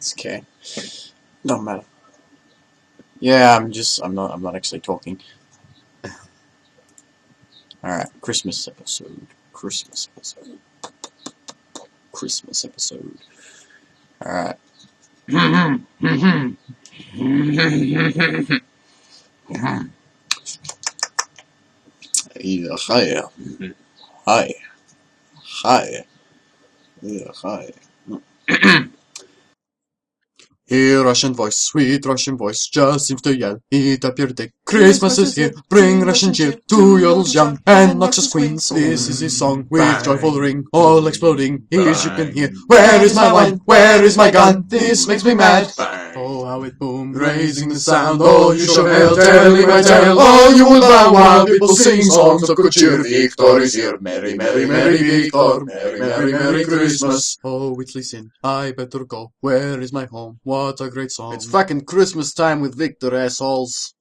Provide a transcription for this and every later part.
It's okay. Don't matter. Yeah, I'm not actually talking. Alright, Christmas episode. Alright. Yeah, hi. Hi. Hi. Yeah, hi. Here, Russian voice, sweet Russian voice, just seems to yell, eat up your dick. Christmas is here, bring Russian cheer to yodels young and noxious queens. This is his song with joyful ring, all exploding, ears you can hear. Where is my wine? Where is my gun? This makes me mad. Oh, how it boomed, raising the sound. Oh, you shall hail, telling my tale. Oh, you will bow while people sing songs of good cheer. Viktor is here, merry, merry, merry Viktor, merry, merry, merry Christmas. Oh, it's listen, I better go. Where is my home? What a great song. It's fucking Christmas time with Viktor, assholes.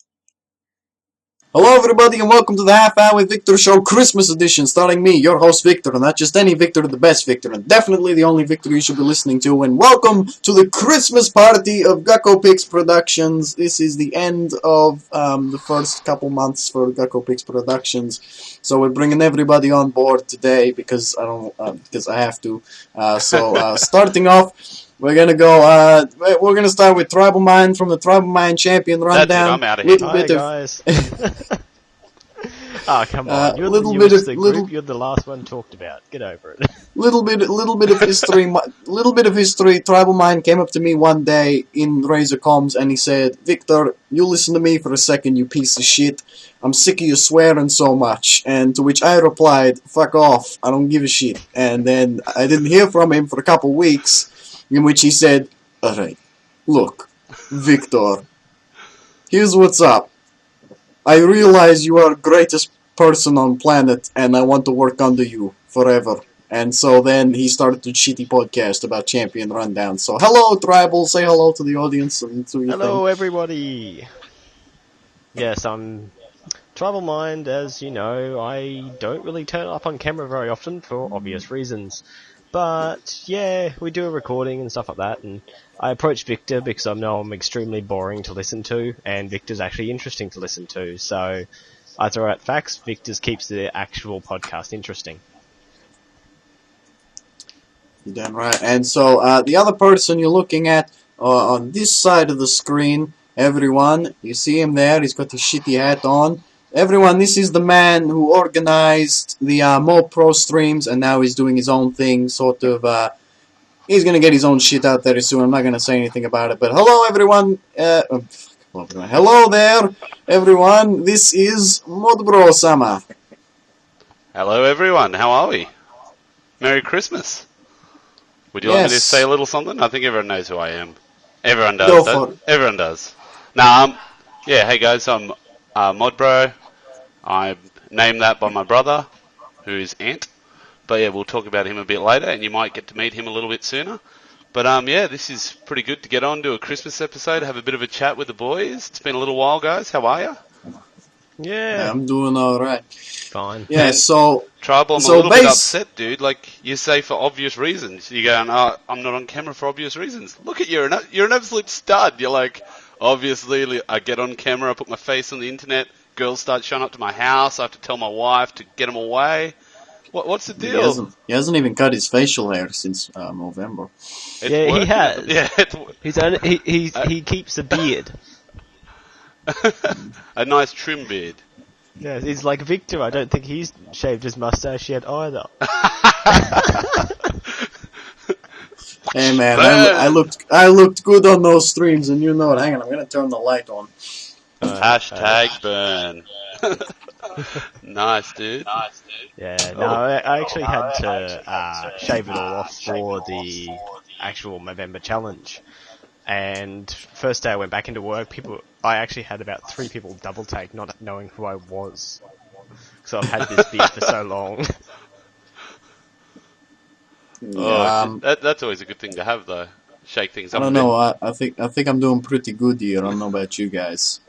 Hello everybody and welcome to the Half Hour with Viktor Show Christmas edition, starring me, your host Viktor, and not just any Viktor, the best Viktor, and definitely the only Viktor you should be listening to, and welcome to the Christmas party of Gecko Pix Productions. This is the end of the first couple months for Gecko Pix Productions, so we're bringing everybody on board today because I have to. Starting off, we're gonna start with Tribal Mind from the Tribal Mind Champion Rundown. That's it, I'm out of here. Hi guys. Oh, come on! You're the newest of the group. You're the last one talked about. Get over it. little bit of history. Tribal Mind came up to me one day in Razor Comms and he said, "Viktor, you listen to me for a second, you piece of shit. I'm sick of you swearing so much." And to which I replied, "Fuck off. I don't give a shit." And then I didn't hear from him for a couple weeks. In which he said, "Alright, look, Viktor, here's what's up. I realize you are the greatest person on planet, and I want to work under you forever." And so then he started a shitty podcast about Champion Rundown. So hello, Tribal, say hello to the audience. And to hello, everybody. Yes, I'm Tribal Mind. As you know, I don't really turn up on camera very often for obvious reasons. But, yeah, we do a recording and stuff like that, and I approached Viktor because I know I'm extremely boring to listen to, and Viktor's actually interesting to listen to, so I throw out facts, Viktor keeps the actual podcast interesting. You're damn right. And so, the other person you're looking at on this side of the screen, everyone, you see him there, he's got his shitty hat on. Everyone, this is the man who organized the Mo Pro streams, and now he's doing his own thing, sort of, he's gonna get his own shit out there soon. I'm not gonna say anything about it, but hello everyone, hello there, everyone, this is Modbro-sama. Hello everyone, how are we? Merry Christmas. Would you like me to say a little something? I think everyone knows who I am. Everyone does. Go for it. Everyone does. Nah, yeah, hey guys, I'm Modbro. I named that by my brother, who's Ant. But yeah, we'll talk about him a bit later, and you might get to meet him a little bit sooner. But yeah, this is pretty good to get on, do a Christmas episode, have a bit of a chat with the boys. It's been a little while, guys. How are you? Yeah. I'm doing alright. Fine. Yeah, so... Tribal, I'm a little bit upset, dude. Like, you say for obvious reasons. You go, "Oh, I'm not on camera for obvious reasons." Look at you, you're an absolute stud. You're like... Obviously, I get on camera, I put my face on the internet, girls start showing up to my house, I have to tell my wife to get them away. What's the deal? He hasn't even cut his facial hair since November. He has. Yeah, he keeps a beard. A nice trim beard. Yeah, he's like Viktor. I don't think he's shaved his mustache yet either. Hey man, I looked good on those streams, and you know what? Hang on, I'm gonna turn the light on. Hashtag burn. Nice, dude. Yeah, no, I actually had to shave it all off for the actual November challenge. And first day I went back into work, I actually had about 3 people double take, not knowing who I was. So I've had this beard for so long. That's always a good thing to have, though. Shake things up. I don't know. I think I'm doing pretty good here. I don't know about you guys.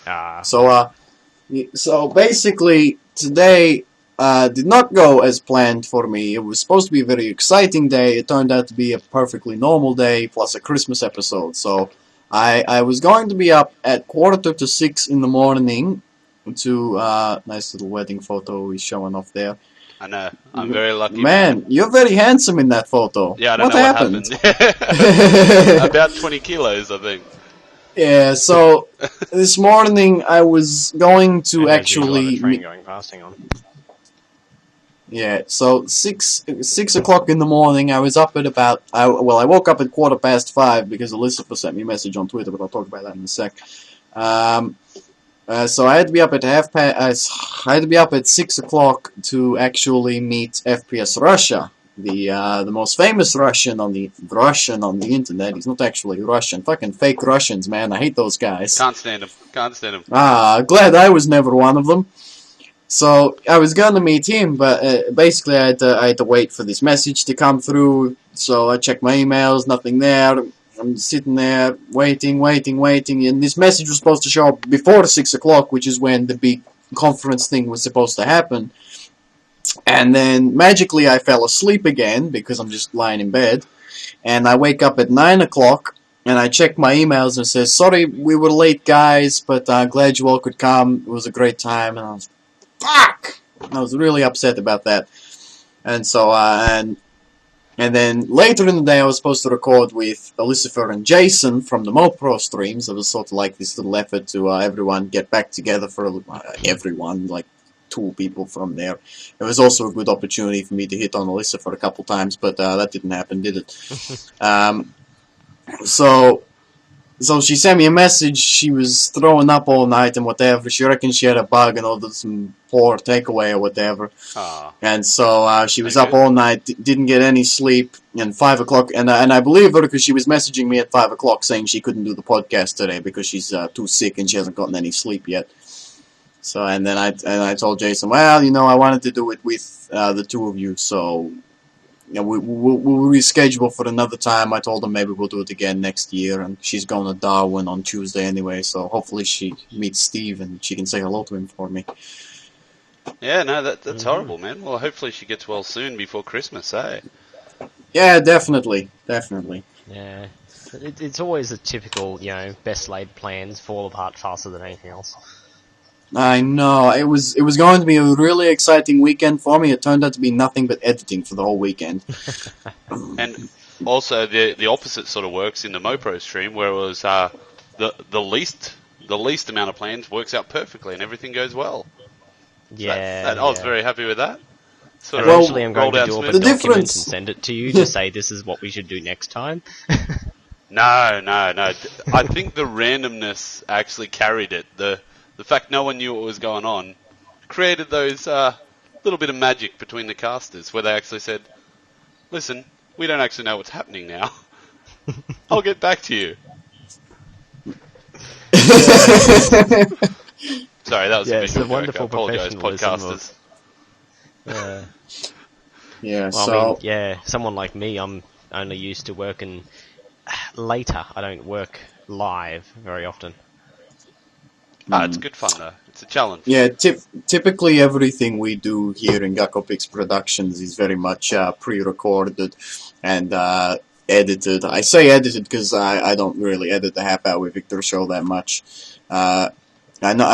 Ah. So basically today did not go as planned for me. It was supposed to be a very exciting day. It turned out to be a perfectly normal day plus a Christmas episode. So I was going to be up at 5:45 in the morning to nice little wedding photo he's showing off there. I know. I'm very lucky. Man, you're very handsome in that photo. Yeah, I don't what know happened? what happened. About 20 kilos, I think. Yeah, so this morning I was going to actually... train going past, hang on. Yeah, so 6 o'clock in the morning, I was up at about... I woke up at 5:15 because Elizabeth sent me a message on Twitter, but I'll talk about that in a sec. So I had to be up at I had to be up at 6 o'clock to actually meet FPS Russia, the most famous Russian on the internet. He's not actually Russian. Fucking fake Russians, man. I hate those guys. Can't stand him. Can't stand him. Glad I was never one of them. So I was gonna meet him, but basically I had to wait for this message to come through. So I checked my emails, nothing there. I'm sitting there waiting, and this message was supposed to show up before 6 o'clock, which is when the big conference thing was supposed to happen. And then magically I fell asleep again because I'm just lying in bed, and I wake up at 9 o'clock. And I checked my emails and it says, "Sorry, we were late, guys, but glad you all could come. It was a great time." And I was, fuck! I was really upset about that. And so, and then later in the day, I was supposed to record with Lucifer and Jason from the MoPro streams. It was sort of like this little effort to everyone get back together for everyone, like 2 people from there. It was also a good opportunity for me to hit on Lucifer a couple times, but that didn't happen, did it? So she sent me a message. She was throwing up all night and whatever. She reckoned she had a bug and ordered some poor takeaway or whatever. And so she was up all night, didn't get any sleep. And 5 o'clock, and I believe her because she was messaging me at 5 o'clock saying she couldn't do the podcast today because she's too sick and she hasn't gotten any sleep yet. So and then I told Jason, well, I wanted to do it with the 2 of you, so. We'll reschedule for another time. I told her maybe we'll do it again next year, and she's going to Darwin on Tuesday anyway, so hopefully she meets Steve and she can say hello to him for me. Yeah, no, that's horrible, man. Well, hopefully she gets well soon before Christmas, eh? Yeah, definitely. Yeah, it's always the typical, best laid plans fall apart faster than anything else. I know. It was going to be a really exciting weekend for me. It turned out to be nothing but editing for the whole weekend. And also the opposite sort of works in the MoPro stream, where it was the least amount of plans works out perfectly and everything goes well. Yeah, I was very happy with that. Eventually I'm going to do up a document and difference... send it to you to say this is what we should do next time. No. I think the randomness actually carried it. The fact no one knew what was going on created those little bit of magic between the casters where they actually said, "Listen, we don't actually know what's happening now. I'll get back to you." Sorry, that was a visual joke. I apologise, podcasters. Yeah, well, someone like me, I'm only used to working later. I don't work live very often. It's good fun though. It's a challenge. Yeah, typically everything we do here in Gakopix Productions is very much pre-recorded and edited. I say edited because I don't really edit the Half Hour with Viktor show that much. I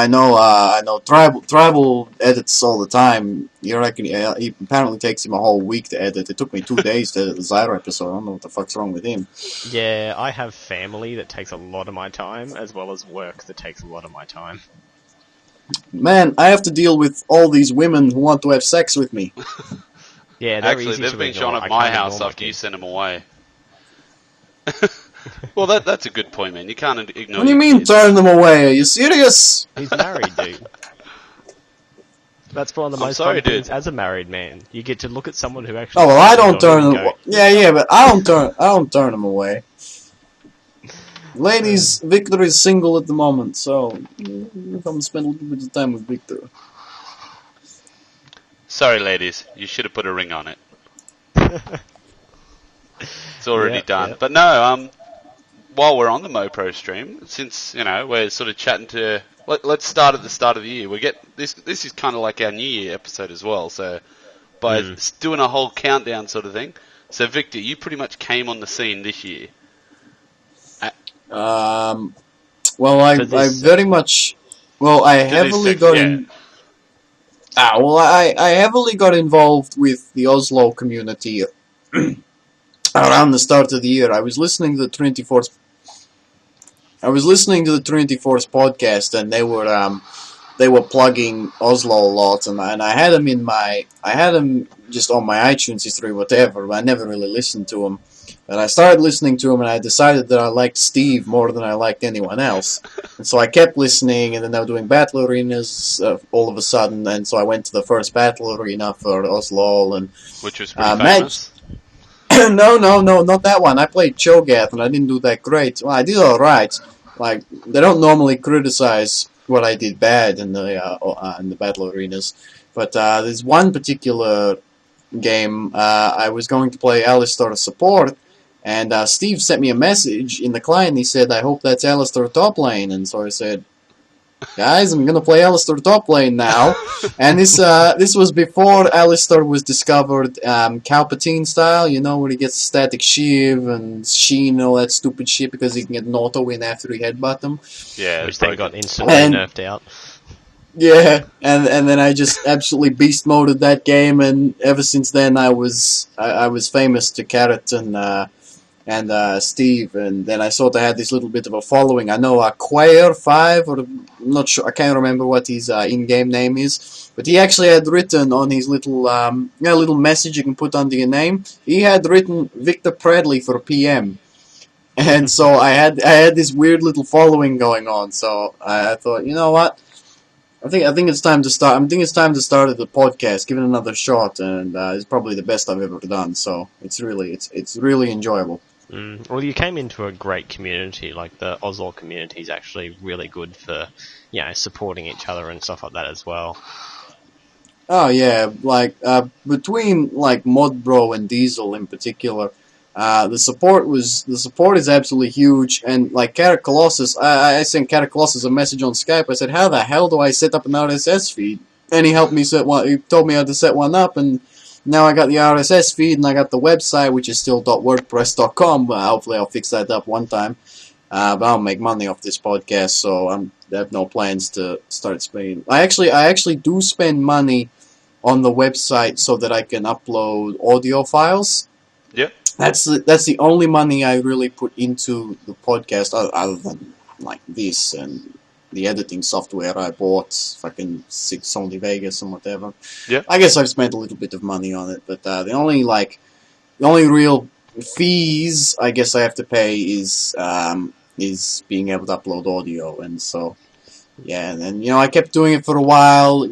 know. Tribal edits all the time. You reckon he apparently takes him a whole week to edit. It took me 2 days to edit the Zyra episode. I don't know what the fuck's wrong with him. Yeah, I have family that takes a lot of my time, as well as work that takes a lot of my time. Man, I have to deal with all these women who want to have sex with me. Yeah, they're actually, easy they've to been ignore. shown at my house after you sent them away. Well, that's a good point, man. You can't ignore. What do you mean, kids. turn them away? Are you serious? He's married, dude. That's one of the most fun things as a married man. You get to look at someone who actually. Oh well, I don't turn them. Yeah, but I don't turn them away. Ladies, Viktor is single at the moment, so you come spend a little bit of time with Viktor. Sorry, ladies. You should have put a ring on it. It's already done. Yep. But no, while we're on the MoPro stream, since we're sort of chatting to, let's start at the start of the year. We get this. This is kind of like our New Year episode as well. So by doing a whole countdown sort of thing. So Victor, you pretty much came on the scene this year. Well, I very much. Well, I heavily got in. Well, I heavily got involved with the Oslo community around the start of the year. I was listening to the Trinity Force podcast, and they were plugging Oslo a lot, and I had them just on my iTunes history, whatever. But I never really listened to them. And I started listening to him, and I decided that I liked Steve more than I liked anyone else. And so I kept listening, and then they were doing battle arenas all of a sudden, and so I went to the first battle arena for Oslo, and which was pretty famous. No, not that one. I played Cho'Gath, and I didn't do that great. Well, I did all right. Like, they don't normally criticize what I did bad in the battle arenas, but there's one particular game I was going to play Alistar support. And Steve sent me a message in the client. He said, "I hope that's Alistar top lane." And so I said, "Guys, I'm gonna play Alistar top lane now." And this was before Alistar was discovered Palpatine style, where he gets static shiv and sheen and all that stupid shit because he can get an auto win after he headbutt them. Yeah, which they got instantly nerfed out. Yeah, and then I just absolutely beast moded that game, and ever since then I was famous to Carrot and Steve, and then I sort of had this little bit of a following. I know Quayer5, or I'm not sure, I can't remember what his in-game name is, but he actually had written on his little message you can put under your name. He had written Viktor Pradley for PM, and so I had this weird little following going on. So I thought, you know what? I think it's time to start. I think it's time to start the podcast, give it another shot, and it's probably the best I've ever done. So it's really enjoyable. Well, you came into a great community. Like the Oslo community is actually really good for, supporting each other and stuff like that as well. Oh yeah, like between like Modbro and Diesel in particular, the support is absolutely huge. And like Carrot Colossus, I sent Carrot Colossus a message on Skype. I said, "How the hell do I set up an RSS feed?" And he helped me set one. He told me how to set one up, and now I got the RSS feed, and I got the website, which is still .wordpress.com. But hopefully, I'll fix that up one time. But I'll make money off this podcast, so I have no plans to start spending. I actually do spend money on the website so that I can upload audio files. Yep. That's the only money I really put into the podcast, other than like this and the editing software I bought, fucking Sony Vegas and whatever. Yeah. I guess I've spent a little bit of money on it, but the only real fees I guess I have to pay is being able to upload audio, and so yeah. And then I kept doing it for a while.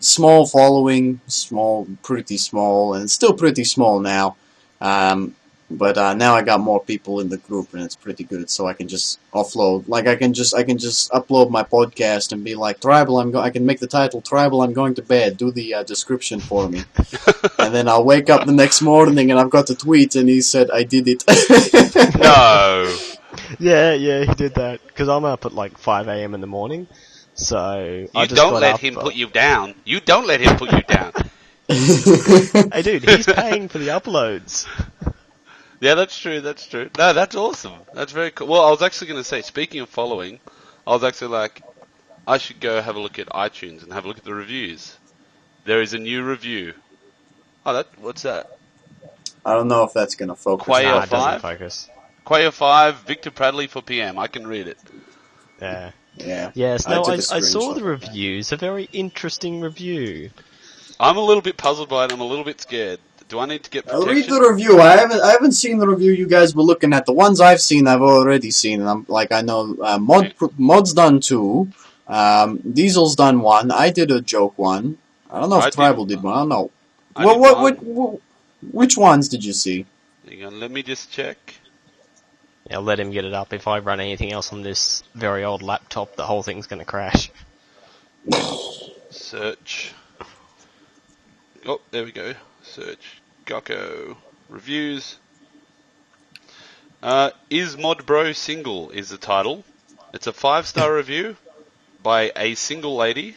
Small following, pretty small, and still pretty small now. But now I got more people in the group, and it's pretty good. So I can just offload, like I can just upload my podcast and be like, "Tribal, I can make the title Tribal. I'm going to bed. Do the description for me," and then I'll wake up the next morning and I've got the tweet, and he said I did it. No. Yeah, he did that because I'm up at like 5 a.m. in the morning. So you don't let him put you down. You don't let him put you down. Hey, dude, he's paying for the uploads. Yeah, that's true. No, that's awesome. That's very cool. Well, I was actually going to say, speaking of following, I was actually like, I should go have a look at iTunes and have a look at the reviews. There is a new review. Oh, what's that? I don't know if that's going to focus. Quayer it doesn't focus. Quayer 5, Viktor Pradley for PM. I can read it. Yeah. Yeah. Yes, no, I saw the reviews. A very interesting review. I'm a little bit puzzled by it. I'm a little bit scared. Do I need to get protection? I'll read the review. I haven't seen the review you guys were looking at. The ones I've seen, I've already seen. And I know Mod's done 2. Diesel's done 1. I did a joke 1. I don't know if Tribal did 1. I don't know. Which ones did you see? Hang on, let me just check. I'll let him get it up. If I run anything else on this very old laptop, the whole thing's going to crash. Search. Oh, there we go. Search. Gocko. Reviews. Is Mod Bro single is the title. It's a 5-star review by a single lady.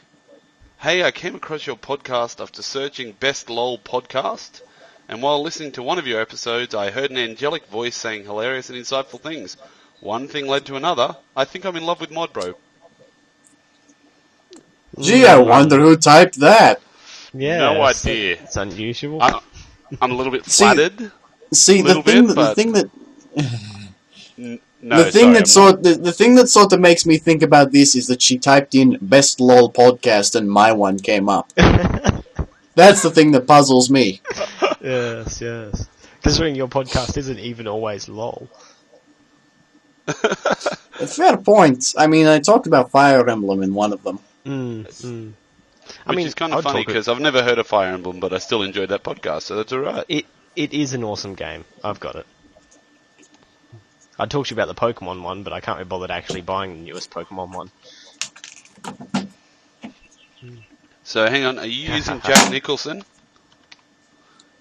Hey, I came across your podcast after searching Best LOL Podcast, and while listening to one of your episodes, I heard an angelic voice saying hilarious and insightful things. One thing led to another. I think I'm in love with Mod Bro. Gee, I wonder who typed that. Yeah, no idea. It's unusual. I'm a little bit flattered. See, the thing that No, the thing that sort of makes me think about this is that she typed in "Best LOL Podcast" and my one came up. That's the thing that puzzles me. Yes. Considering your podcast isn't even always LOL. Fair point. I mean, I talked about Fire Emblem in one of them. Which is kind of funny because I've never heard of Fire Emblem, but I still enjoyed that podcast, so that's alright. It is an awesome game. I've got it. I talked to you about the Pokemon one, but I can't be bothered actually buying the newest Pokemon one. So hang on, are you using Jack Nicholson?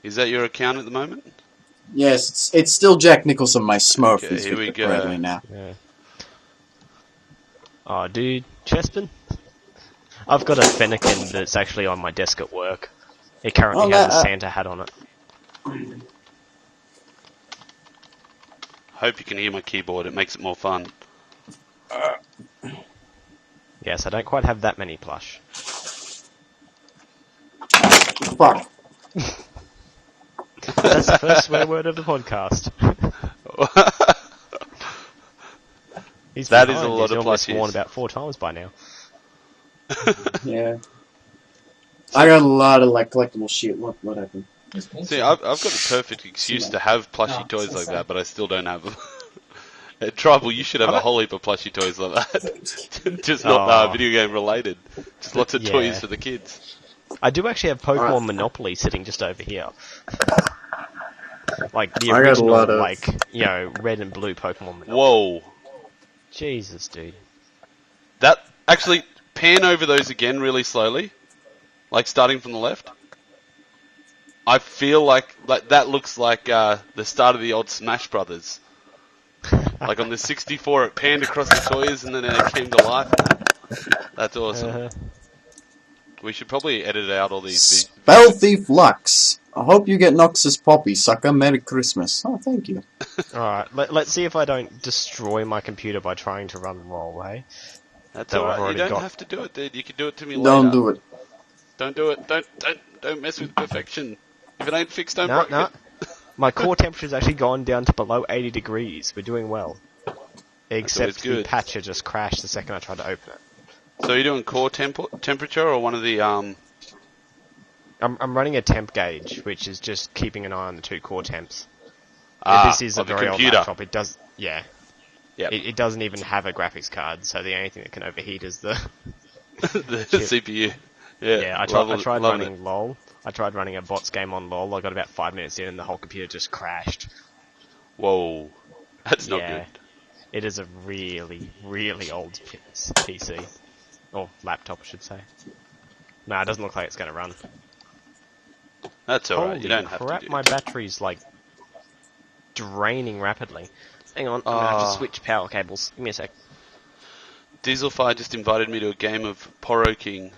Is that your account at the moment? Yes, it's still Jack Nicholson, my Smurf. Okay, here we go. Correctly now. Yeah. Oh, dude, Chespin? I've got a Fennekin that's actually on my desk at work. It currently has a Santa hat on it. Hope you can hear my keyboard, it makes it more fun. Yes, I don't quite have that many plush. Fuck. That's the first swear word of the podcast. That is a lot of plushies. He's sworn about 4 times by now. Yeah. I got a lot of collectible shit. What happened? See, I've got the perfect excuse to have plushie toys like that, but I still don't have them. At Tribal, you should have a whole heap of plushie toys like that. Just not video game related. Just lots of toys for the kids. I do actually have Pokemon Monopoly sitting just over here. Like the original, red and blue Pokemon Monopoly. Whoa. Jesus, dude. That, actually, pan over those again really slowly. Like starting from the left. I feel like that looks like the start of the old Smash Brothers. Like on the 64, it panned across the toys and then it came to life. That's awesome. We should probably edit out all these. Spell Thief Lux. I hope you get Noxus Poppy, sucker. Merry Christmas. Oh, thank you. Alright, let's see if I don't destroy my computer by trying to run roll, hey? That's alright. You don't have to do it, dude. You can do it to me later. Don't do it. Don't do it. Don't mess with perfection. If it ain't fixed, don't break it. My core temperature's actually gone down to below 80 degrees. We're doing well. Except the patcher just crashed the second I tried to open it. So you're doing core temperature or one of the I'm running a temp gauge, which is just keeping an eye on the 2 core temps. This is a very old laptop. It does, yeah. Yep. It doesn't even have a graphics card, so the only thing that can overheat is the the CPU. Yeah, I tried running LOL. I tried running a bots game on LOL. I got about 5 minutes in and the whole computer just crashed. Whoa. That's not good. It is a really, really old PC. Or laptop, I should say. Nah, it doesn't look like it's going to run. That's alright, you don't have to do my battery's draining rapidly. Hang on, I'm going to have to switch power cables. Give me a sec. Dieselfire just invited me to a game of Poro King.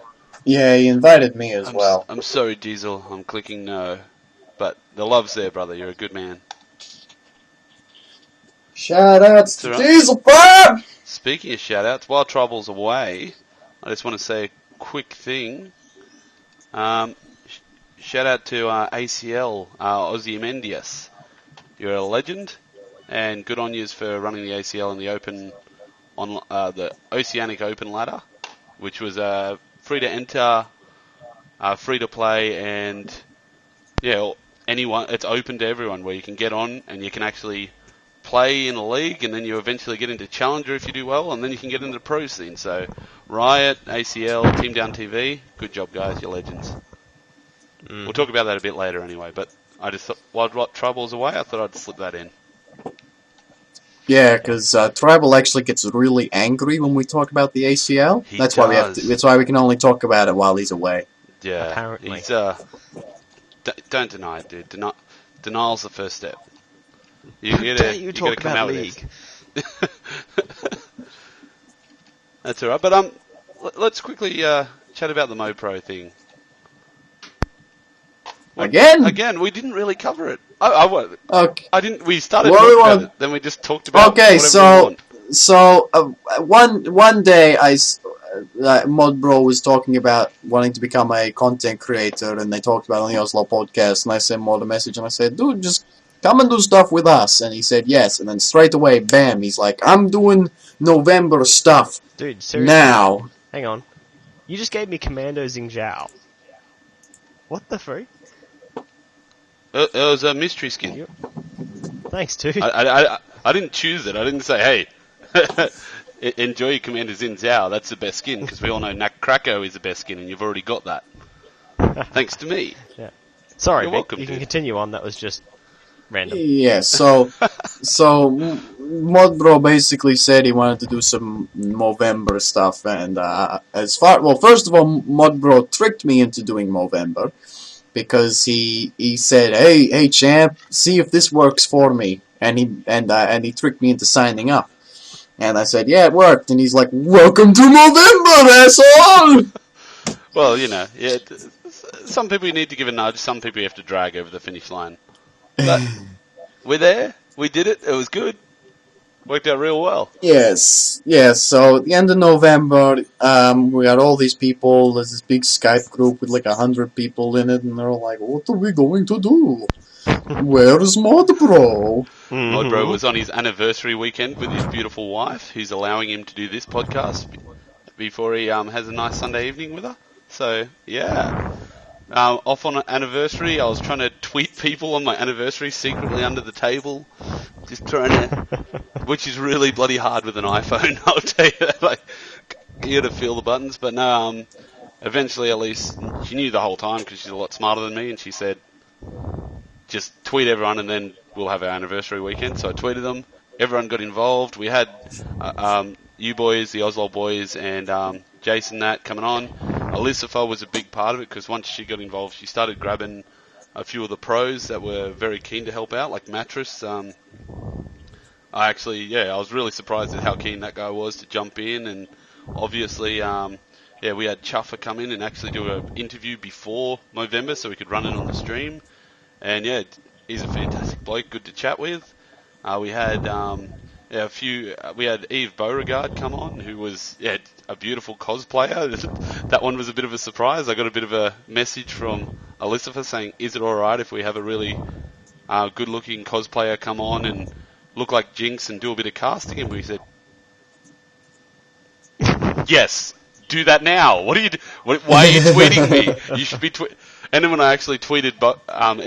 Yeah, he invited me as well. I'm sorry, Diesel. I'm clicking no. But the love's there, brother. You're a good man. Shoutouts to Dieselfire! Speaking of shoutouts, while Trouble's away, I just want to say a quick thing. Shout out to ACL, Ozymandias. You're a legend, and good on yous for running the ACL in the open, on the Oceanic Open ladder, which was free to enter, free to play, and anyone. It's open to everyone, where you can get on and you can actually play in a league, and then you eventually get into Challenger if you do well, and then you can get into the pro scene. So, Riot, ACL, Team Down TV, good job, guys. You're legends. We'll talk about that a bit later, anyway. But I just thought, while Trouble's away, I thought I'd slip that in. Yeah, because Tribal actually gets really angry when we talk about the ACL. That's why we have to. That's why we can only talk about it while he's away. Yeah, apparently. He's don't deny it, dude. Denial's the first step. You gotta come out League. with this. That's alright, but let's quickly chat about the MoPro thing. Again, we didn't really cover it. Okay. I didn't. We started talking about it, then we just talked about Okay, whatever we want. so one day Mod Bro was talking about wanting to become a content creator, and they talked about it on the Oslo podcast, and I sent Mod a message, and I said, dude, just come and do stuff with us, and he said yes, and then straight away, bam, he's like, I'm doing November stuff. Dude, seriously. Now. Hang on. You just gave me Commando Xing Zhao. What the freak? It was a mystery skin. Thanks, dude. I didn't choose it. I didn't say, hey, enjoy your Commander Xin Zhao. That's the best skin, because we all know Nak Krakow is the best skin, and you've already got that. Thanks to me. Yeah. Sorry, You're Vic, welcome, you can dude. Continue on. That was just random. Yeah, so Modbro basically said he wanted to do some Movember stuff, and first of all, Modbro tricked me into doing Movember, because he said, hey champ, see if this works for me, and he tricked me into signing up, and I said, yeah, it worked, and he's like, welcome to Movember, asshole. Well, yeah. Some people you need to give a nudge. Some people you have to drag over the finish line. But we're there. We did it. It was good. Worked out real well. Yes. So at the end of November, we had all these people. There's this big Skype group with like 100 people in it, and they're all like, "What are we going to do? Where's Modbro?" Modbro was on his anniversary weekend with his beautiful wife, who's allowing him to do this podcast before he has a nice Sunday evening with her. So yeah. Off on an anniversary, I was trying to tweet people on my anniversary secretly under the table, just trying to, which is really bloody hard with an iPhone. I'll tell you that. Like, you got to feel the buttons. But no, eventually, at least she knew the whole time because she's a lot smarter than me, and she said, just tweet everyone, and then we'll have our anniversary weekend. So I tweeted them. Everyone got involved. We had you boys, the Oslo boys, and Jason Nat coming on. Elizabeth was a big part of it because once she got involved, she started grabbing a few of the pros that were very keen to help out, like Mattress. I was really surprised at how keen that guy was to jump in, and obviously, we had Chuffer come in and actually do an interview before Movember so we could run it on the stream. And yeah, he's a fantastic bloke, good to chat with. We had we had Eve Beauregard come on, who was a beautiful cosplayer. That one was a bit of a surprise. I got a bit of a message from Elizabeth saying, "Is it all right if we have a really good-looking cosplayer come on and look like Jinx and do a bit of casting?" And we said, "Yes, do that now. What are you? Why are you tweeting me? You should be tweeting." And then when I actually tweeted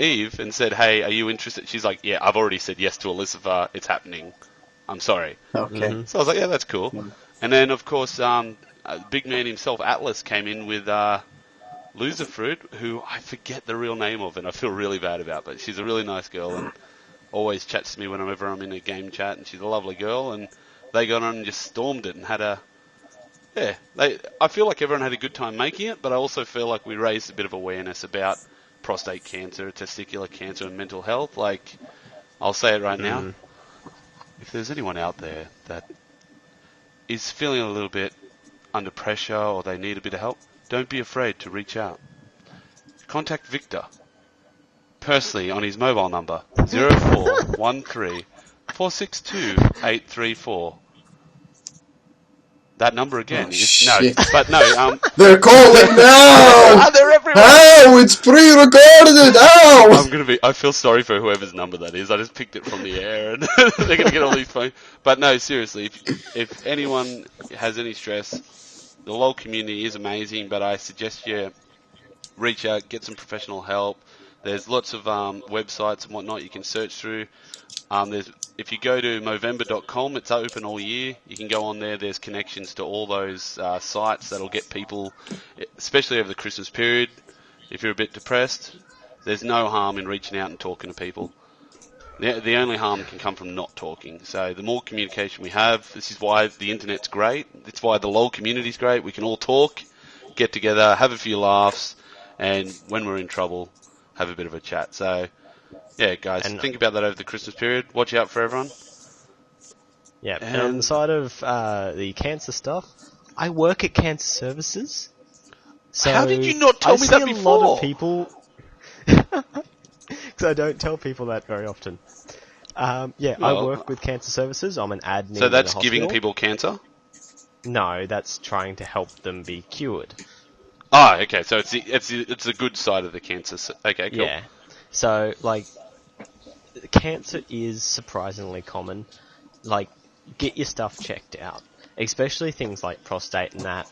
Eve and said, "Hey, are you interested?" She's like, "Yeah, I've already said yes to Elizabeth. It's happening. I'm sorry." Okay. So I was like, "Yeah, that's cool." And then, of course, big man himself, Atlas, came in with Loserfruit, who I forget the real name of, and I feel really bad about, but she's a really nice girl and always chats to me whenever I'm in a game chat, and she's a lovely girl. And they got on and just stormed it and had a... I feel like everyone had a good time making it, but I also feel like we raised a bit of awareness about prostate cancer, testicular cancer, and mental health. Like, I'll say it right now. If there's anyone out there that is feeling a little bit under pressure or they need a bit of help, don't be afraid to reach out. Contact Viktor personally on his mobile number 0413 462 834. That number again is shit. They're calling now. They're everywhere. Oh, it's pre-recorded. Oh, I feel sorry for whoever's number that is. I just picked it from the air, and they're gonna get all these phones. But no, seriously, if anyone has any stress, the LOL community is amazing. But I suggest you reach out, get some professional help. There's lots of websites and whatnot you can search through. If you go to Movember.com, it's open all year. You can go on there. There's connections to all those sites that'll get people, especially over the Christmas period. If you're a bit depressed, there's no harm in reaching out and talking to people. The only harm can come from not talking. So the more communication we have, this is why the internet's great. It's why the LOL community's great. We can all talk, get together, have a few laughs, and when we're in trouble, have a bit of a chat. So Yeah, guys, think about that over the Christmas period. Watch out for everyone. Yeah, and on the side of the cancer stuff, I work at cancer services. So how did you not tell me that before? I see a lot of people... Because I don't tell people that very often. I work with cancer services. I'm an admin. So that's in a giving hospital. people cancer? No, that's trying to help them be cured. Oh, okay. So it's the good side of the cancer. Okay, cool. Yeah. So, like, cancer is surprisingly common. Like, get your stuff checked out. Especially things like prostate and that.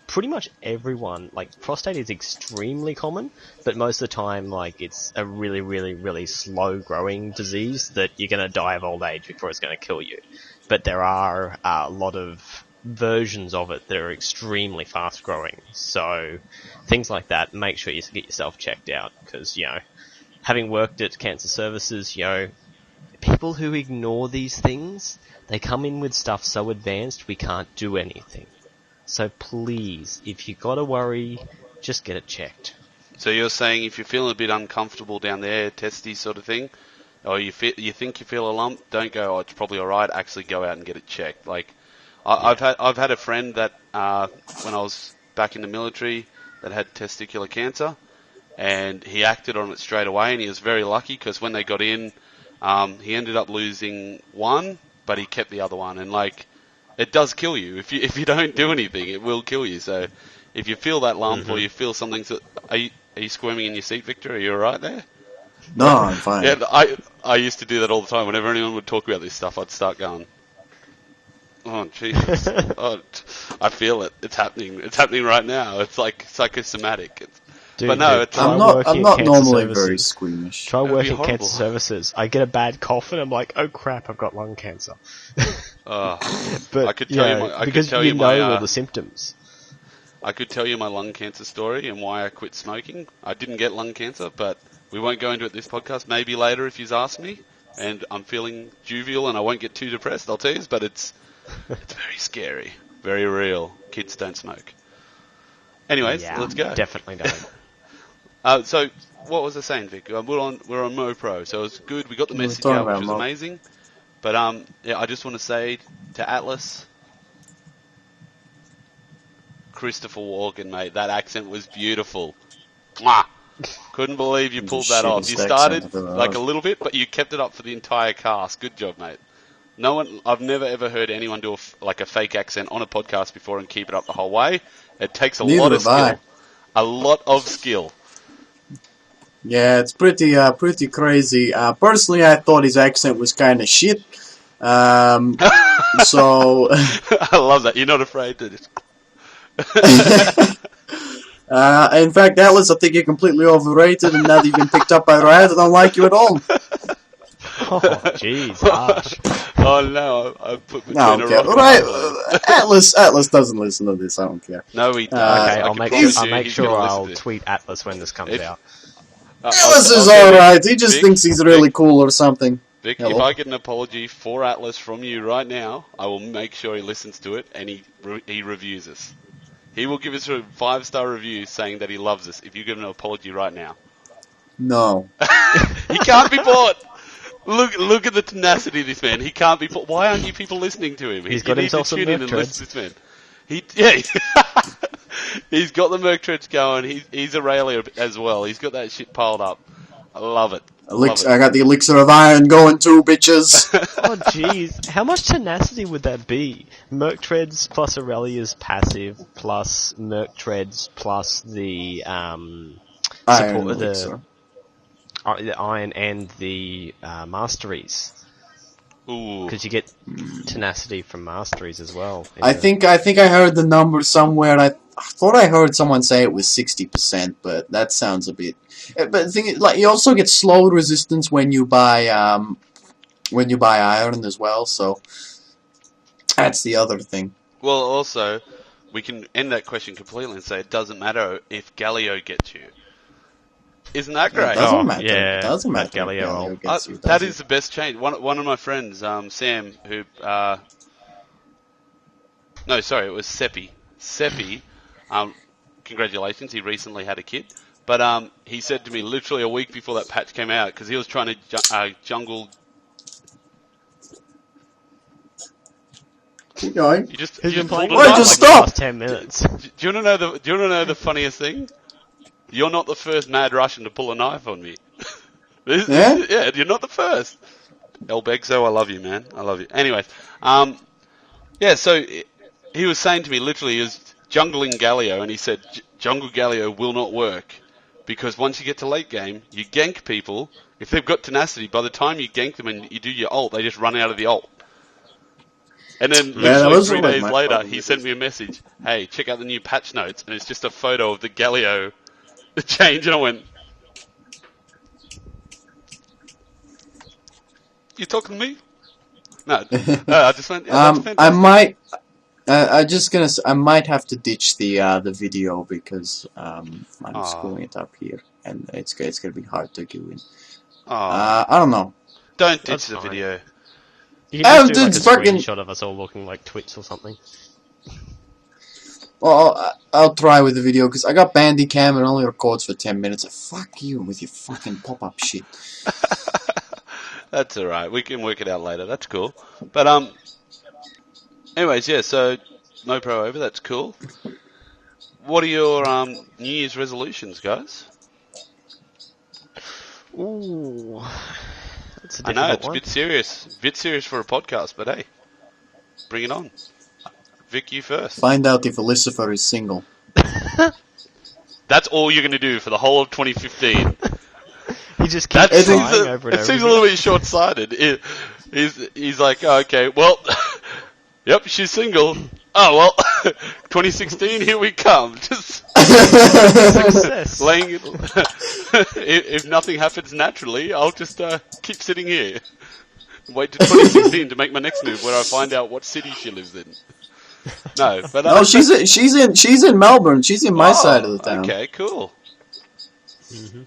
Pretty much everyone, like, prostate is extremely common, but most of the time, like, it's a really, really, really slow-growing disease that you're going to die of old age before it's going to kill you. But there are a lot of versions of it that are extremely fast-growing. So, things like that, make sure you get yourself checked out, because, having worked at cancer services, people who ignore these things, they come in with stuff so advanced we can't do anything. So please, if you gotta worry, just get it checked. So you're saying if you're feeling a bit uncomfortable down there, testy sort of thing, or you think you feel a lump, don't go, oh, it's probably alright, actually go out and get it checked. Like, I've had a friend that, when I was back in the military, that had testicular cancer, and he acted on it straight away, and he was very lucky, because when they got in, he ended up losing one, but he kept the other one, and like, it does kill you. If you don't do anything, it will kill you. So, if you feel that lump or you feel something, are you squirming in your seat, Victor? Are you alright there? No, I'm fine. Yeah, I used to do that all the time. Whenever anyone would talk about this stuff, I'd start going, "Oh Jesus! I feel it. It's happening. It's happening right now. It's like psychosomatic." I'm not normally very squeamish. Try working at cancer services. I get a bad cough and I'm like, oh crap, I've got lung cancer. But I could tell you all the symptoms. I could tell you my lung cancer story and why I quit smoking. I didn't get lung cancer, but we won't go into it this podcast. Maybe later if you ask me, and I'm feeling jovial and I won't get too depressed, I'll tell you. But it's very scary, very real. Kids don't smoke. Anyways, let's go. Definitely don't. So, what was I saying, Vic? We're on MoPro, so it's good. We got the message out, which was amazing. But I just want to say to Atlas, Christopher Walken, mate, that accent was beautiful. Mwah! Couldn't believe you pulled that off. You started like a little bit, but you kept it up for the entire cast. Good job, mate. I've never ever heard anyone do a fake accent on a podcast before and keep it up the whole way. It takes a lot of skill. A lot of skill. Yeah, it's pretty crazy. Personally, I thought his accent was kind of shit. So I love that. You're not afraid to. In fact, Atlas, I think you're completely overrated, and now that you've been picked up by Riot, I don't like you at all. Oh, jeez, harsh. Oh no, I put my Atlas doesn't listen to this. I don't care. No, he does. Okay, I'll make sure I'll tweet Atlas when this comes out. Atlas is alright. He just thinks he's really cool or something. Vic, if I get an apology for Atlas from you right now, I will make sure he listens to it and he reviews us. He will give us a 5-star review saying that he loves us if you give him an apology right now. No. He can't be bought! Look at the tenacity of this man. He can't be bought. Why aren't you people listening to him? He's got himself some merc treads. This man. He's got the merc treads going. He's Aurelia as well. He's got that shit piled up. I love it. I got the elixir of iron going too, bitches. Oh, jeez. How much tenacity would that be? Merc treads plus Aurelia's passive plus merc treads plus the iron elixir. The iron and the masteries. Ooh. Because you get tenacity from masteries as well. I think I heard the number somewhere. I thought I heard someone say it was 60%, but that sounds a bit. But the thing is, like, you also get slow resistance when you buy iron as well. So that's the other thing. Well, also, we can end that question completely and say it doesn't matter if Galio gets you. Isn't that great? It doesn't matter. Yeah, it doesn't matter. Galio gets you, that is the best change. One of my friends, Sam, who no, sorry, it was Seppi. Seppi, congratulations, he recently had a kid. But he said to me literally a week before that patch came out, because he was trying to jungle. Keep going. You just He's been pulled playing a Why knife. just for the stop? last 10 minutes. Do you want to know the funniest thing? You're not the first mad Russian to pull a knife on me. Yeah? You're not the first. Elbegzo, I love you, man. I love you. Anyways, yeah, so he was saying to me literally, he was jungling Galio, and he said, jungle Galio will not work, because once you get to late game, you gank people. If they've got tenacity, by the time you gank them and you do your ult, they just run out of the ult. And then literally 3 days later, he sent me a message, hey, check out the new patch notes, and it's just a photo of the Galio change, and I went, you talking to me? No, I just went, yeah, that's fantastic. I might have to ditch the video because I'm screwing it up here, and it's gonna be hard to go in. I don't know. Don't ditch the video. You can just do like a screenshot of us all looking like twits or something. Well, I'll try with the video, because I got Bandicam and only records for 10 minutes. Fuck you with your fucking pop-up shit. That's alright, we can work it out later, that's cool. But, anyways, yeah, so, no pro over, that's cool. What are your, New Year's resolutions, guys? Ooh. That's a I difficult know, it's one. a bit serious for a podcast, but hey, bring it on. Vic, you first. Find out if Elicifer is single. That's all you're going to do for the whole of 2015. He just keeps trying over and over. It seems a little bit short-sighted. He's like, oh, okay, well, yep, she's single. Oh, well, 2016, here we come. Just Success. laying it. If nothing happens naturally, I'll just keep sitting here. Wait till 2016 to make my next move, where I find out what city she lives in. No, but no, she's in Melbourne. She's in my side of the town. Okay, cool. Mm-hmm.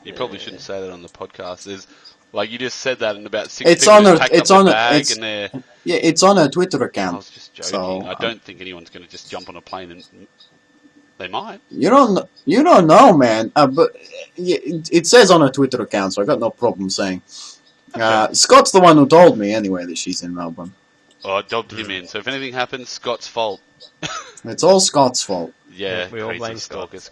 You probably shouldn't say that on the podcast. There's, like, you just said that in about 6 It's people on her. packed It's up on their her. bag It's, and they're. yeah, it's on her Twitter I account. was just joking. So, I don't think anyone's going to just jump on a plane and they might. You don't know, man. But yeah, it says on her Twitter account, so I got no problem saying. Okay. Scott's the one who told me anyway that she's in Melbourne. Oh, I dobbed him in. So if anything happens, Scott's fault. It's all Scott's fault. Yeah, we all crazy blame Scott. stalkers.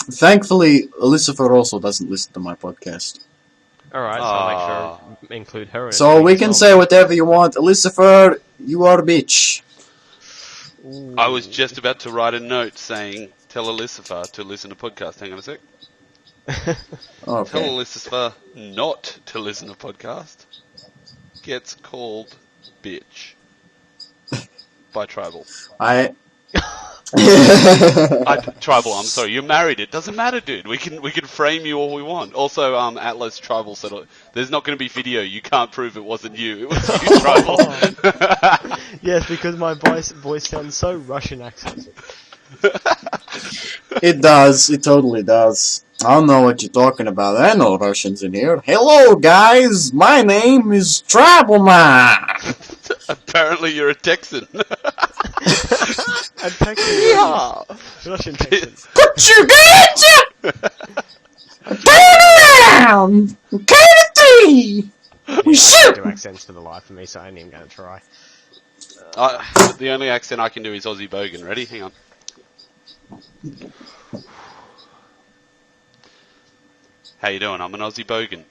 Thankfully, Elicifer also doesn't listen to my podcast. Alright, so I'll make sure include her in. So we can say whatever you want. Elicifer, you are a bitch. Ooh. I was just about to write a note saying, tell Elicifer to listen to podcast. Hang on a sec. Tell Okay. Elicifer not to listen to podcast. Gets called bitch. By Tribal. Tribal, I'm sorry, you're married. It doesn't matter, dude. We can frame you all we want. Also, Atlas Tribal said there's not going to be video. You can't prove it wasn't you. It was you, Tribal. Yes, because my voice sounds so Russian accented. It does. It totally does. I don't know what you're talking about. There are no Russians in here. Hello, guys. My name is Tribal Man. Apparently, you're a Texan. A Texan. Yeah. Russian Texan. Put your hands up. Turn around. Count to 3. We I shoot. can't do accents for the life of me, so I ain't even going to try. The only accent I can do is Aussie Bogan. Ready? Hang on. How you doing? I'm an Aussie Bogan.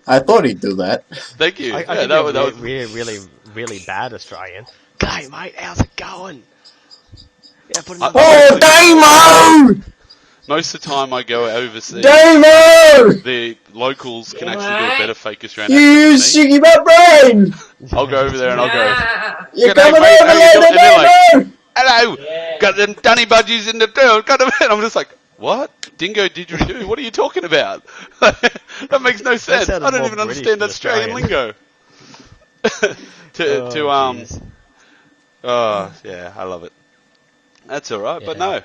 I thought he'd do that. Thank you. I Yeah, that was really bad Australian. G'day, mate. How's it going? Yeah, put it Oh, Damo! Most of the time I go overseas. Damo! The locals can actually do a better fake Australian You accent than me. shiggy butt brain! I'll go over there and I'll go, You're "G'day, coming mate, over how you doing?" later, And they're like, Damo! hello, got them dunny budgies in the field, got them in. I'm just like, what? Dingo didgeridoo? What are you talking about? That makes no sense. I sounded don't more even British understand than Australian lingo. Jeez. Oh, yeah, I love it. That's alright, but Yeah. no.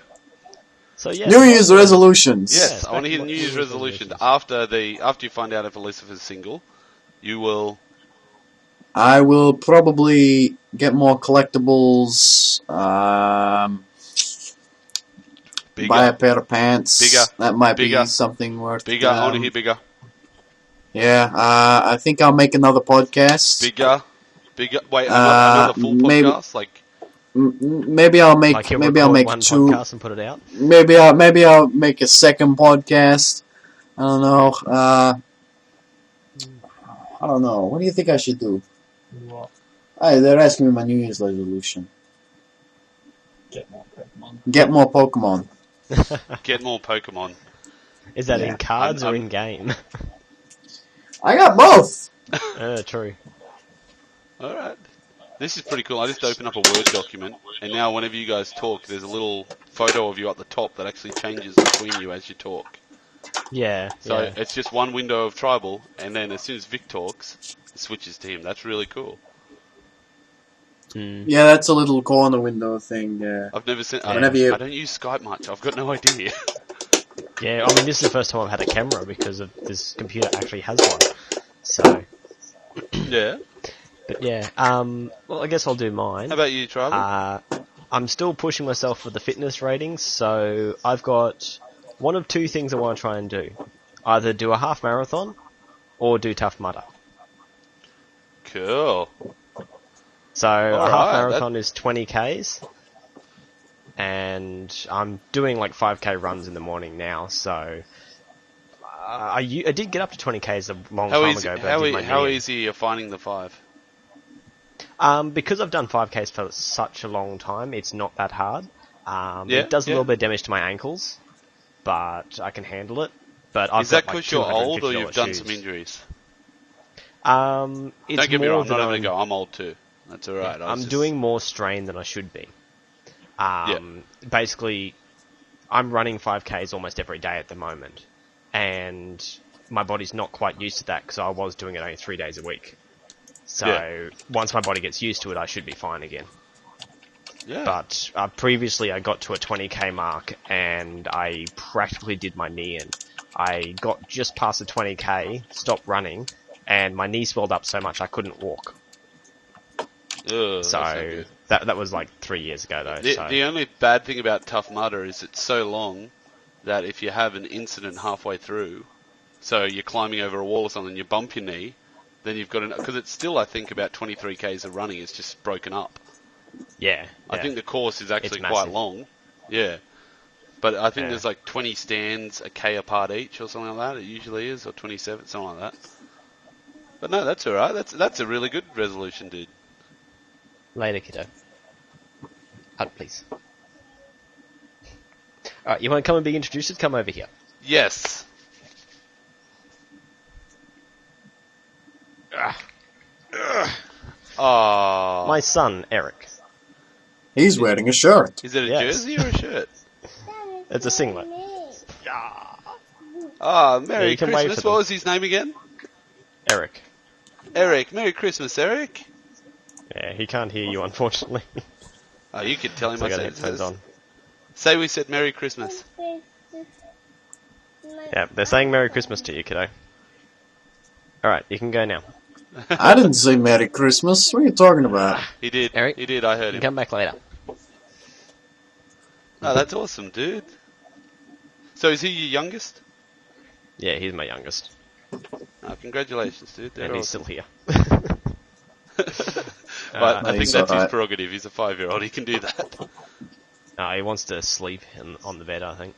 So yeah. New Year's resolutions. Yes, Yeah, I want to hear the back New to Year's New resolution. resolutions. After you find out if Elizabeth is single, you will... I will probably get more collectibles. buy a pair of pants. Bigger. That might Bigger. be something worth. Bigger. I want to hear bigger. Yeah, I think I'll make another podcast. Bigger. Wait, another full maybe, podcast? Like, maybe I'll make Like he'll maybe I'll record make one two. podcast and put it out. Maybe I'll make a second podcast. I don't know. I don't know. What do you think I should do? What? Hey, they're asking me my New Year's resolution. Get more Pokemon. Get more Pokemon. get more Pokemon. Is that Yeah. in cards or in game? I got both. True. Alright. This is pretty cool. I just opened up a Word document, and now whenever you guys talk, there's a little photo of you at the top that actually changes between you as you talk. Yeah. So yeah. it's just one window of Tribal, and then as soon as Vic talks, it switches to him. That's really cool. Yeah, that's a little corner window thing. Yeah. I've never seen. Whenever you- I don't use Skype much. I've got no idea. Yeah, I mean, this is the first time I've had a camera because of this computer actually has one. So, Yeah. but yeah, well, I guess I'll do mine. How about you, Tribal? I'm still pushing myself with the fitness ratings, so I've got one of two things I want to try and do. Either do a half marathon, or do Tough Mudder. Cool. So, a half Alright, marathon is 20 Ks, and I'm doing like 5K runs in the morning now, so I did get up to 20 Ks a long time ago, but I did my how knee in. easy are you finding the 5? Because I've done 5Ks for such a long time, it's not that hard. It does a yeah. little bit of damage to my ankles, but I can handle it. But I've Is that got, like, because you're old or you've $250 done shoes. some injuries? It's Don't get me more wrong, I'm that not having a go. I'm old too. That's alright. I'm doing more strain than I should be. Basically, I'm running 5Ks almost every day at the moment, and my body's not quite used to that because I was doing it only 3 days a week. So once my body gets used to it, I should be fine again. Yeah. But previously I got to a 20k mark and I practically did my knee in. I got just past the 20k, stopped running, and my knee swelled up so much I couldn't walk. Ugh, that's not So good. that was like 3 years ago though. The only bad thing about Tough Mudder is it's so long that if you have an incident halfway through, so you're climbing over a wall or something, you bump your knee, then you've got because it's still, I think, about 23 k's of running. It's just broken up. yeah. I think the course is actually It's quite massive. long. Yeah. But I think Yeah. there's like 20 stands, a k apart each, or something like that. It usually is, or 27, something like that. But no, that's alright. That's a really good resolution, dude. Later, kiddo. Hug, please. Alright, you want to come and be introduced? Come over here. Yes. Oh. My son, Eric. He's wearing a shirt. Is it a Yes. jersey or a shirt? It's a singlet. Oh, Yeah, Merry you can wave Christmas. for them. What was his name again? Eric. Eric. Merry Christmas, Eric. Yeah, he can't hear you, unfortunately. Oh, you could tell him So I I got said, headphones on. say we said Merry Christmas. Yeah, they're saying Merry Christmas to you, kiddo. Alright, you can go now. I didn't say Merry Christmas. What are you talking about? He did. Eric? He did. I heard You him. can come back later. Oh, that's awesome, dude. So is he your youngest? Yeah, he's my youngest. Oh, congratulations, dude. They're And he's awesome. still here. But I think He's that's his alright. prerogative. He's a 5-year-old. He can do that. He wants to sleep on the bed, I think.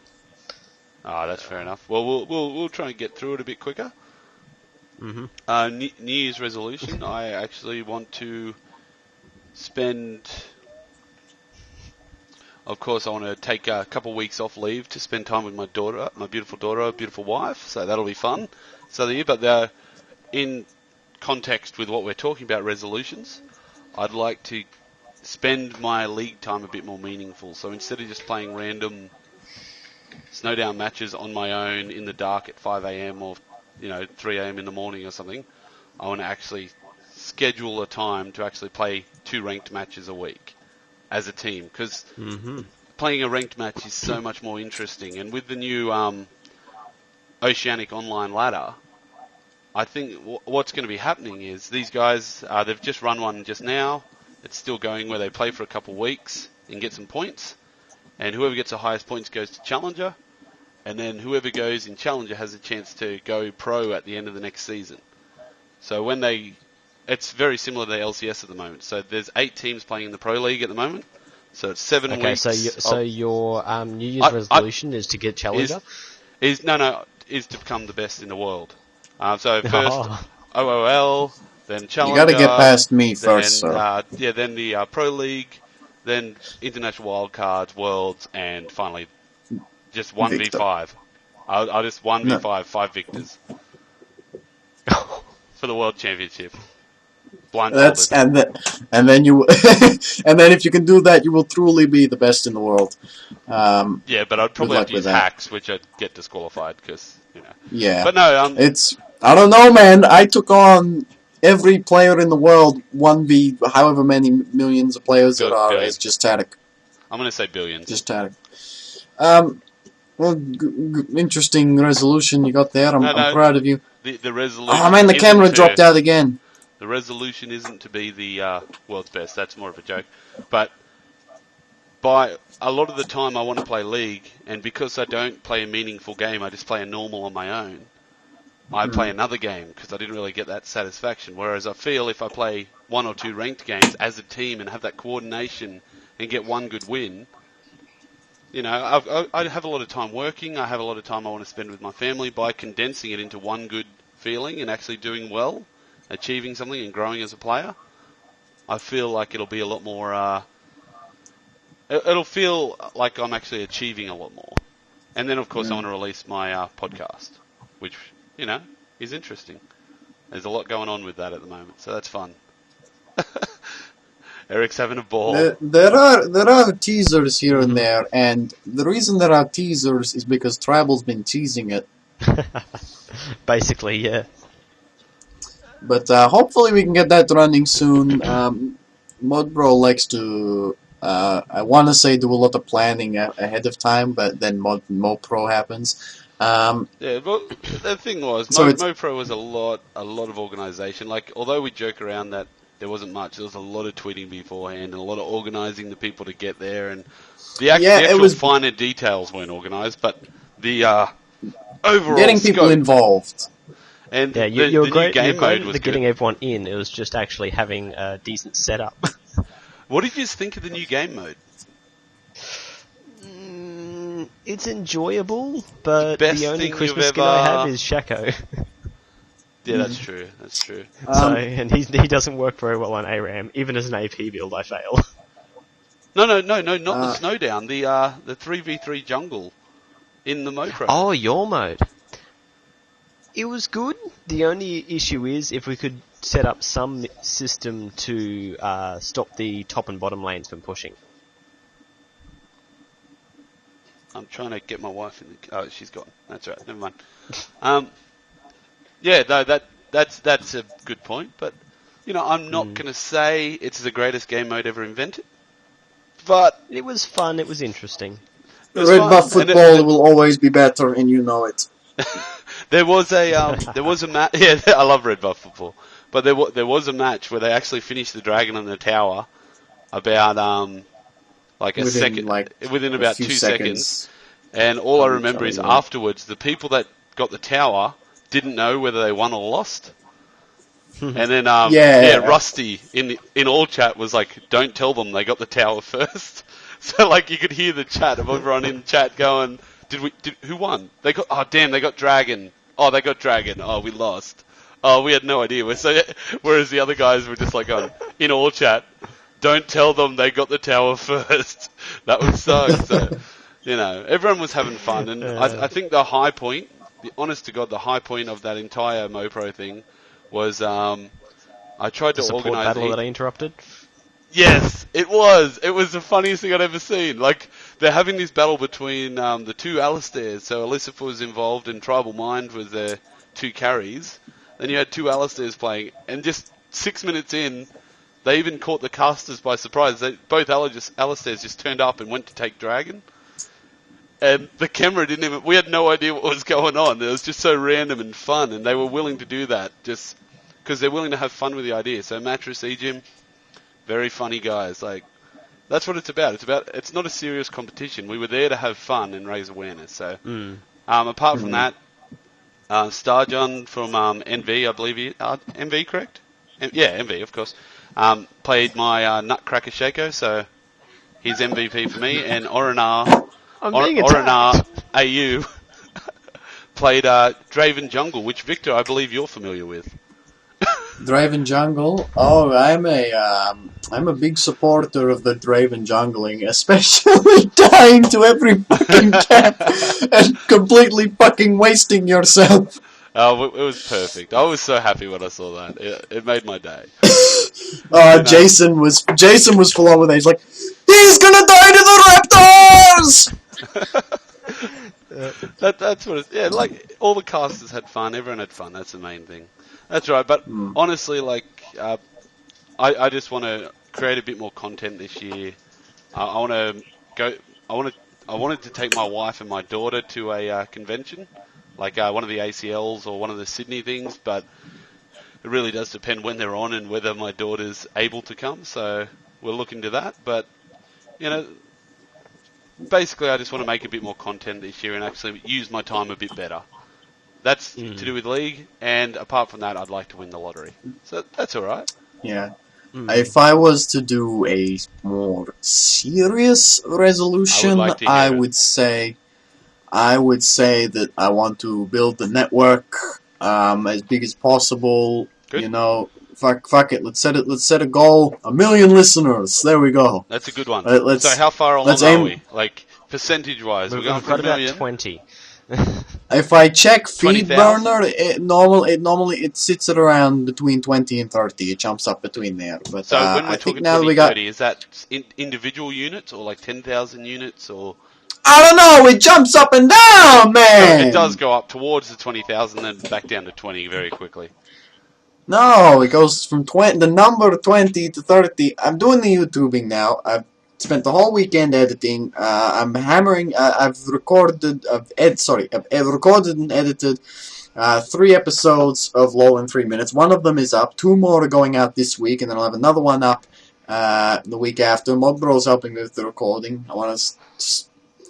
Oh, that's fair enough. Well, we'll try and get through it a bit quicker. Mm-hmm. New Year's resolution. I actually want to spend. Of course, I want to take a couple weeks off leave to spend time with my daughter, my beautiful daughter, beautiful wife. So that'll be fun. So the year, but in context with what we're talking about, resolutions, I'd like to spend my league time a bit more meaningful. So instead of just playing random snowdown matches on my own in the dark at 5 a.m. or 3 a.m. in the morning or something, I want to actually schedule a time to actually play 2 ranked matches a week as a team, because playing a ranked match is so much more interesting. And with the new Oceanic Online ladder, I think what's going to be happening is these guys, they've just run one just now. It's still going, where they play for a couple of weeks and get some points. and whoever gets the highest points goes to Challenger, and then whoever goes in Challenger has a chance to go pro at the end of the next season. So it's very similar to LCS at the moment. So there's 8 teams playing in the Pro League at the moment. So it's 7 weeks. So your New Year's resolution is to get Challenger? Is to become the best in the world. So first OOL, then Challenger. You got to get past me first, sir. Then the Pro League, then International Wildcards, Worlds, and finally just 1v5. I'll just 1v5, 5 victors for the World Championship. Blindfolded. And then you and then if you can do that, you will truly be the best in the world. Yeah, but I'd probably have to use hacks, which I'd get disqualified because Yeah, but no, I don't know, man. I took on every player in the world, 1v however many millions of players there are. It's just static. I'm gonna say billions. Just static. Well, interesting resolution you got there. I'm proud of you. The resolution. Oh man, the camera dropped out again. The resolution isn't to be the world's best. That's more of a joke. But by a lot of the time, I want to play League, and because I don't play a meaningful game, I just play a normal on my own. I play another game because I didn't really get that satisfaction. Whereas I feel if I play 1 or 2 ranked games as a team and have that coordination and get one good win, I have a lot of time working. I have a lot of time I want to spend with my family. By condensing it into one good feeling and actually doing well, achieving something and growing as a player, I feel like it'll be a lot more, it'll feel like I'm actually achieving a lot more. And then, of course, I want to release my podcast, which, is interesting. There's a lot going on with that at the moment, so that's fun. Eric's having a ball. There are teasers here and there, and the reason there are teasers is because Tribal's been teasing it. Basically, yeah. But hopefully we can get that running soon. Modbro likes to, I want to say, do a lot of planning ahead of time, but then MoPro happens. Well, the thing was, MoPro was a lot of organisation. Like, although we joke around that there wasn't much, there was a lot of tweeting beforehand and a lot of organising the people to get there, and the actual finer details weren't organised, but the overall getting people scope, involved. And you're great was at getting everyone in. It was just actually having a decent setup. What did you think of the new game mode? It's enjoyable, but the only Christmas skin I have is Shaco. Yeah, that's true. That's true. And he doesn't work very well on ARAM. Even as an AP build, I fail. No, not the Snowdown. The 3v3 jungle in the MoPro. Oh, your mode. It was good. The only issue is if we could set up some system to stop the top and bottom lanes from pushing. I'm trying to get my wife in the... Oh, she's gone. That's right. Never mind. Yeah, no, that's a good point. But, I'm not going to say it's the greatest game mode ever invented. But... It was fun. It was interesting. Red buff football will always be better, and you know it. There was a match. Yeah, I love red buff football. But there was a match where they actually finished the dragon on the tower about within about 2 seconds. And all I remember is afterwards, the people that got the tower didn't know whether they won or lost. And then Rusty in all chat was like, "Don't tell them they got the tower first." So like you could hear the chat of everyone in chat going, who won? They got they got dragon. Oh, they got dragon. Oh, we lost. Oh, we had no idea. Whereas the other guys were just like in all chat, "Don't tell them they got the tower first." That was so everyone was having fun, and I think the high point, honest to God, the high point of that entire MoPro thing was I tried to organise battle that I interrupted. Yes, it was. It was the funniest thing I'd ever seen. Like, they're having this battle between the 2 Alistairs. So Elisaph was involved in Tribal Mind with their 2 carries. Then you had 2 Alistairs playing, and just 6 minutes in, they even caught the casters by surprise. Both Alistairs just turned up and went to take dragon. And the camera we had no idea what was going on. It was just so random and fun, and they were willing to do that just because they're willing to have fun with the idea. So Mattress, Ejim, very funny guys. Like, That's what it's about. It's not a serious competition. We were there to have fun and raise awareness. So, apart from that, Starjohn from NV, I believe NV, correct? Yeah, NV, of course. Played my Nutcracker Shaco, so he's MVP for me. And Orinar AU played Draven Jungle, which Victor, I believe you're familiar with. Draven Jungle. Oh, I'm a big supporter of the Draven jungling, especially dying to every fucking camp and completely fucking wasting yourself. Oh, it was perfect. I was so happy when I saw that. It made my day. Jason was full on with it. He's like, he's gonna die to the Raptors. That's what it's. Yeah, like all the casters had fun. Everyone had fun. That's the main thing. That's right. But honestly, like, I just want to create a bit more content this year. I want to go. I wanted to take my wife and my daughter to a convention, like one of the ACLs or one of the Sydney things. But it really does depend when they're on and whether my daughter's able to come. So we'll look into that. But basically, I just want to make a bit more content this year and actually use my time a bit better. That's to do with League, and apart from that, I'd like to win the lottery. So that's all right. Yeah. If I was to do a more serious resolution, I would say that I want to build the network as big as possible. Good. You know, fuck it. Let's set a goal. 1 million listeners. There we go. That's a good one. Let's, so how far along are we? Like percentage-wise, we're going We've for got 1 million. about 20. If I check $20,000? FeedBurner, normally it sits at around between 20 and 30. It jumps up between there. But So when we're I talking think now 20, we got 30, is that individual units or like 10,000 units or? I don't know. It jumps up and down, man. So it does go up towards the 20,000, then back down to 20 very quickly. No, it goes from the number 20 to 30. I'm doing the YouTubing now. I've spent the whole weekend editing. I'm hammering. I've recorded. I've recorded and edited 3 episodes of LOL in 3 minutes. One of them is up. 2 more are going out this week, and then I'll have another one up the week after. Modbro's helping me with the recording. I want to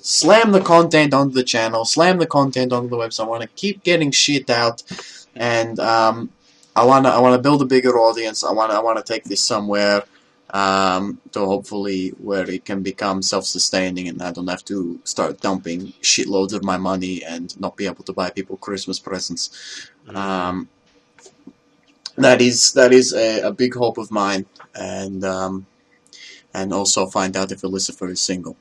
slam the content onto the channel, slam the content onto the website. I want to keep getting shit out, and I want to build a bigger audience. I want to take this somewhere. To hopefully where it can become self-sustaining and I don't have to start dumping shitloads of my money and not be able to buy people Christmas presents. That is a big hope of mine, and also find out if Elizabeth is single.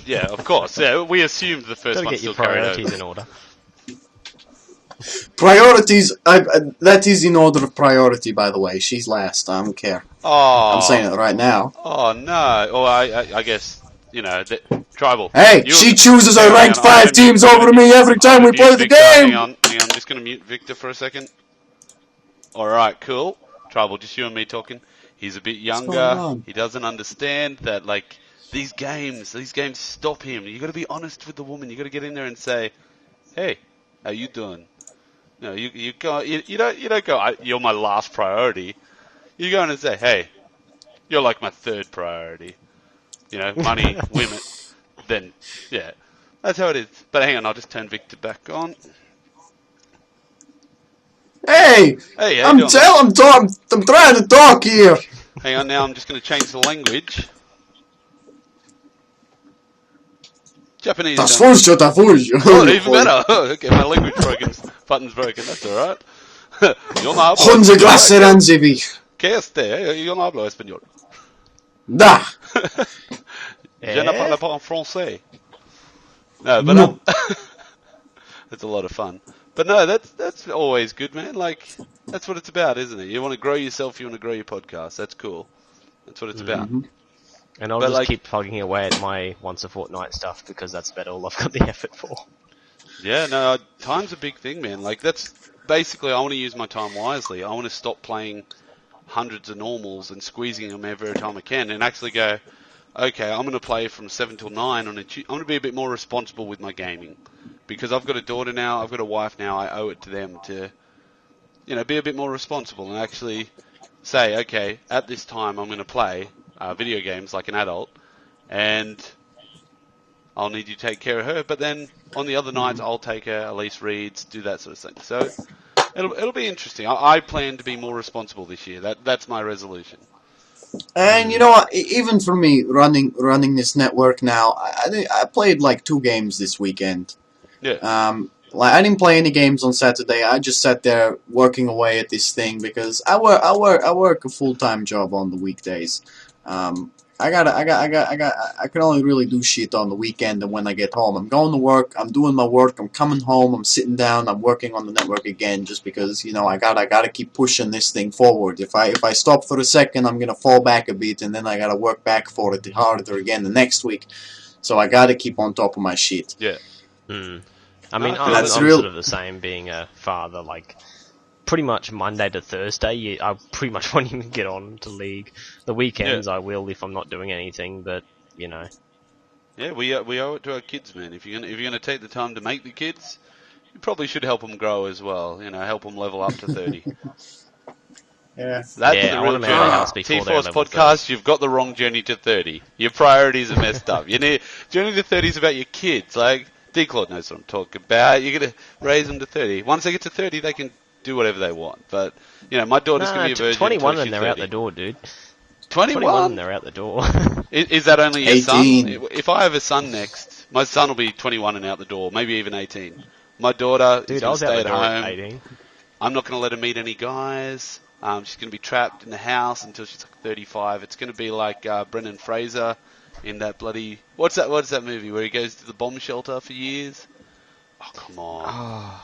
Yeah, of course. Yeah, we assumed the first Gotta one get your still carried priorities over. in order. Priorities, that is in order of priority, by the way. She's last, I don't care. Oh, I'm saying it right now. Oh no! Well, I guess tribal. Hey, she chooses her ranked 5 teams over me every time we play the game! Hang on. I'm just gonna mute Victor for a second. Alright, cool. Tribal, just you and me talking. He's a bit younger. He doesn't understand that, like, these games stop him. You gotta be honest with the woman. You gotta get in there and say, hey, how you doing? No, you don't go, you're my last priority. You go in and say, hey, you're like my 3rd priority. Money, women. Then, yeah, that's how it is. But hang on, I'll just turn Victor back on. Hey, I'm trying to talk here. Hang on, now I'm just going to change the language. Japanese. Oh, even better. Okay, my language button's broken. That's all right. Yo no hablo Honze glaseranzivi. ¿Qué este? Yo no hablo español. Da. Je ne parle pas en français. No, but that's a lot of fun. But no, that's always good, man. Like, that's what it's about, isn't it? You want to grow yourself, you want to grow your podcast. That's cool. That's what it's about. And I'll just keep plugging away at my once a fortnight stuff because that's about all I've got the effort for. Yeah, no, time's a big thing, man. Like, that's basically, I want to use my time wisely. I want to stop playing hundreds of normals and squeezing them every time I can and actually go, okay, I'm going to play from 7 till 9 on I'm going to be a bit more responsible with my gaming. Because I've got a daughter now, I've got a wife now, I owe it to them to, be a bit more responsible and actually say, okay, at this time I'm going to play video games like an adult, and I'll need you to take care of her. But then on the other nights, I'll take her. Elise reads, do that sort of thing. So it'll be interesting. I plan to be more responsible this year. That's my resolution. And you know what? Even for me, running this network now, I played like 2 games this weekend. Yeah. Like I didn't play any games on Saturday. I just sat there working away at this thing because I work a full-time job on the weekdays. I can only really do shit on the weekend and when I get home. I'm going to work, I'm doing my work, I'm coming home, I'm sitting down, I'm working on the network again just because, you know, I gotta keep pushing this thing forward. If I stop for a second, I'm gonna fall back a bit and then I gotta work back for it harder again the next week. So I gotta keep on top of my shit. Yeah. I mean, I'm sort of the same being a father, like, pretty much Monday to Thursday, I pretty much won't even get on to League. The weekends I will if I'm not doing anything, but, you know. Yeah, we owe it to our kids, man. If you're gonna take the time to make the kids, you probably should help them grow as well. You know, help them level up to 30. Yeah. That's the I want real to marry the house before they're T-Force level podcast, 30. you've got the wrong journey to 30. Your priorities are messed up. Journey to 30 is about your kids. Like, D-Claude knows what I'm talking about. You're going to raise them to 30. Once they get to 30, they can do whatever they want. But, you know, my daughter's going to be a virgin 21 and she's they're 30. out the door, dude. 21 and they're out the door. Is that only your 18. son? If I have a son next, my son will be 21 and out the door, maybe even 18. My daughter is Dude, I going was to out stay the at door at home. 18. I'm not going to let her meet any guys. She's going to be trapped in the house until she's like 35. It's going to be like Brendan Fraser in that bloody... What's that movie where he goes to the bomb shelter for years? Oh, come on.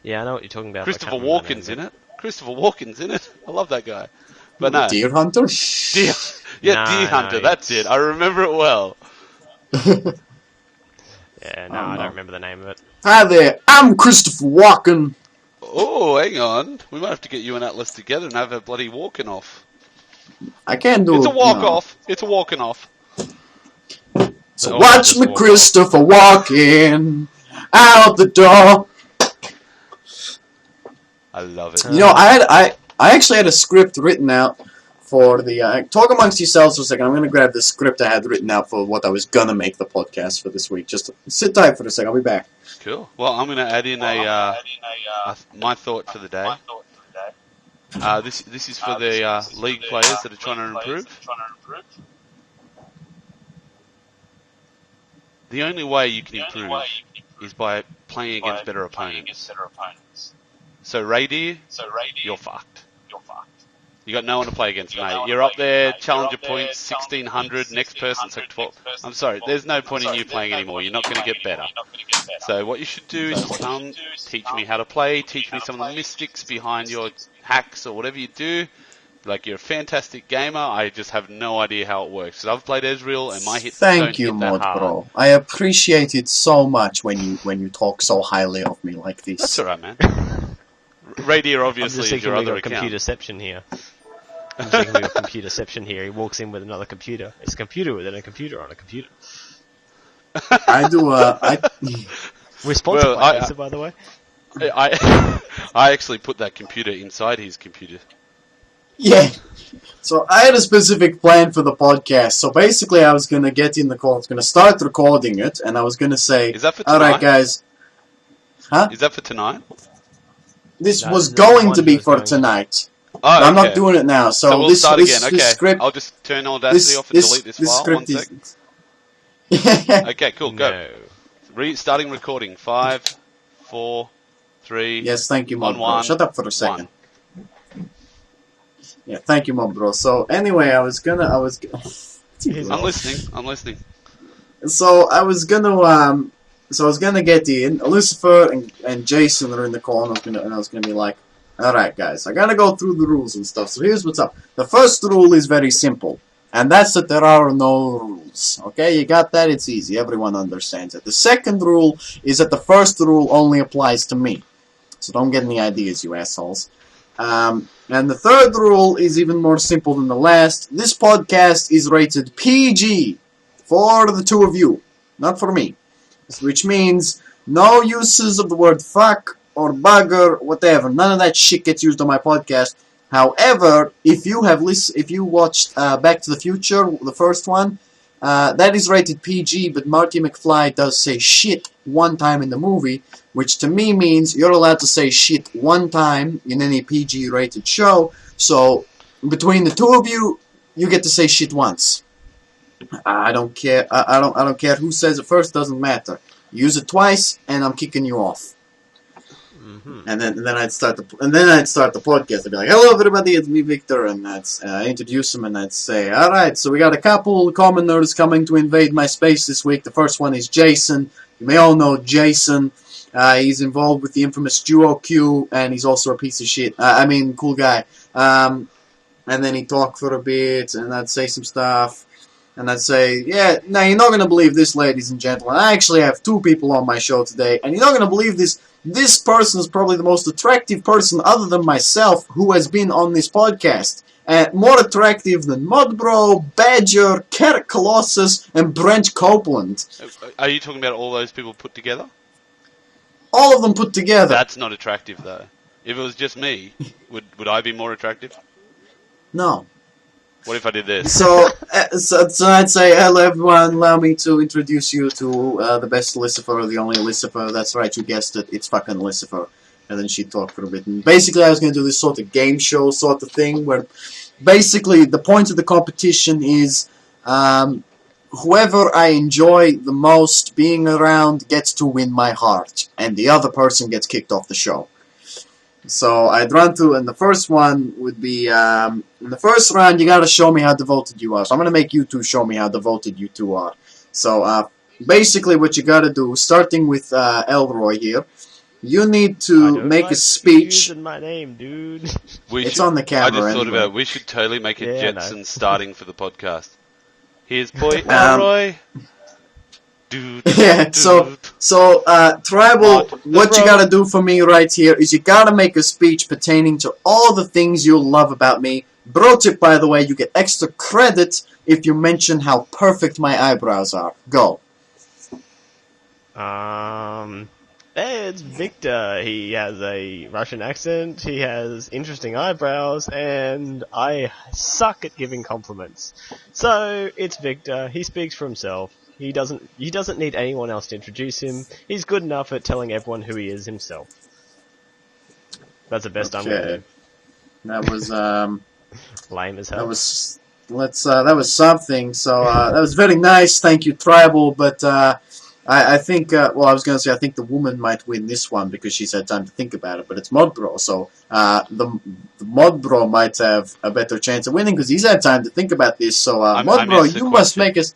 Yeah, I know what you're talking about. Christopher Walken's in it. Christopher Walken's in it. I love that guy. But no. Deer Hunter? Deer Hunter, no, that's it. I remember it well. Yeah, no, I don't remember the name of it. Hi there, I'm Christopher Walken. Oh, hang on. We might have to get you and Atlas together and have a bloody walking off. I can't do It's a it. walk-off. It's a walking off. So watch me, Christopher Walken out the door. I love it. You know, I actually had a script written out for the... talk amongst yourselves for a second. I'm going to grab the script I had written out for what I was going to make the podcast for this week. Just sit tight for a second. I'll be back. Cool. Well, I'm going to add in my thought for the day. This is for the league players that are trying to improve. The only way you can improve is by playing against better opponents. So Reindeer, you're fucked. You got no one to play against, mate. You're up there, challenger points, 1600, next person's like 12. I'm sorry, there's no point in you playing anymore. You're not going to get better. So what you should do is come, teach me how to play, teach me some of the mystics behind your hacks or whatever you do. Like, you're a fantastic gamer, I just have no idea how it works. Because I've played Ezreal and my hits don't Thank you, hit that Mod hard. Bro. I appreciate it so much when you talk so highly of me like this. That's alright, man. Radier I'm obviously just is your thinking we other got account. computerception here. I'm thinking we got computerception here. He walks in with another computer. It's a computer within a computer on a computer. I do, We're sponsored Well, by Mesa, by the way. I actually put that computer inside his computer. Yeah. So I had a specific plan for the podcast. So basically I was going to get in the call. I was going to start recording it. And I was going to say, Is that for tonight? alright guys. Huh? Is that for tonight? This No, was the going one to he be was for going- tonight. Oh, But I'm okay. not doing it now. So, So we'll this, start this, again. this Okay, script... I'll just turn Audacity off and delete this file. One script sec. is... Okay, cool, go. No. Starting recording. 5, 4, 3. Yes, thank you, Mod Bro. 1. Shut up for a second. Yeah, thank you, Mod Bro. So, anyway, I was gonna... I'm listening. So, I was gonna get in. Lucifer and Jason are in the call, and I was gonna be like, alright, guys, I gotta go through the rules and stuff. So, here's what's up. The first rule is very simple. And that's that there are no rules. Okay, you got that? It's easy. Everyone understands it. The second rule is that the first rule only applies to me. So don't get any ideas, you assholes. And the third rule is even more simple than the last. This podcast is rated PG for the two of you, not for me. Which means no uses of the word fuck or bugger, whatever. None of that shit gets used on my podcast. However, if you watched Back to the Future, the first one, that is rated PG, but Marty McFly does say shit one time in the movie, which to me means you're allowed to say shit one time in any PG rated show, so between the two of you, you get to say shit once. I don't care. I don't care who says it first. Doesn't matter. Use it twice, and I'm kicking you off. Mm-hmm. And then I'd start the podcast. I'd be like, "Hello, everybody. It's me, Viktor," and I'd introduce them, and I'd say, "All right, so we got a couple commoners coming to invade my space this week. The first one is Jason. You may all know Jason. He's involved with the infamous Duo Q, and he's also a piece of shit. Cool guy. And then he'd talk for a bit, and I'd say some stuff. And I'd say, yeah, now you're not going to believe this, ladies and gentlemen. I actually have two people on my show today, and you're not going to believe this. This person is probably the most attractive person other than myself who has been on this podcast. More attractive than Mudbro, Badger, Carrot Colossus, and Brent Copeland. Are you talking about all those people put together? All of them put together. That's not attractive, though. If it was just me, would I be more attractive? No. What if I did this? So I'd say, hello everyone, allow me to introduce you to the best Lucifer, the only Lucifer. That's right, you guessed it, it's fucking Lucifer. And then she'd talk for a bit. And basically I was going to do this sort of game show sort of thing, where basically the point of the competition is whoever I enjoy the most being around gets to win my heart, and the other person gets kicked off the show. So I'd run through, and the first one would be, in the first round, you gotta show me how devoted you are. So I'm gonna make you two show me how devoted you two are. So, basically what you gotta do, starting with, Elroy here, you need to make a speech. Using my name, dude. It's on the camera. I just thought anyway. about it. We should totally make a Yeah, Jetson no. starting for the podcast. Here's boy Elroy. Yeah, so Tribal, what you gotta do for me right here is you gotta make a speech pertaining to all the things you love about me. Bro tip, by the way, you get extra credit if you mention how perfect my eyebrows are. Go. It's Viktor. He has a Russian accent, he has interesting eyebrows, and I suck at giving compliments. So, it's Viktor. He speaks for himself. He doesn't need anyone else to introduce him. He's good enough at telling everyone who he is himself. That's the best I'm gonna do. That was Lame as hell. that was something. So that was very nice. Thank you, Tribal. But I think I was gonna say I think the woman might win this one because she's had time to think about it. But it's Modbro, so the Modbro might have a better chance of winning because he's had time to think about this. So Modbro, you must make us.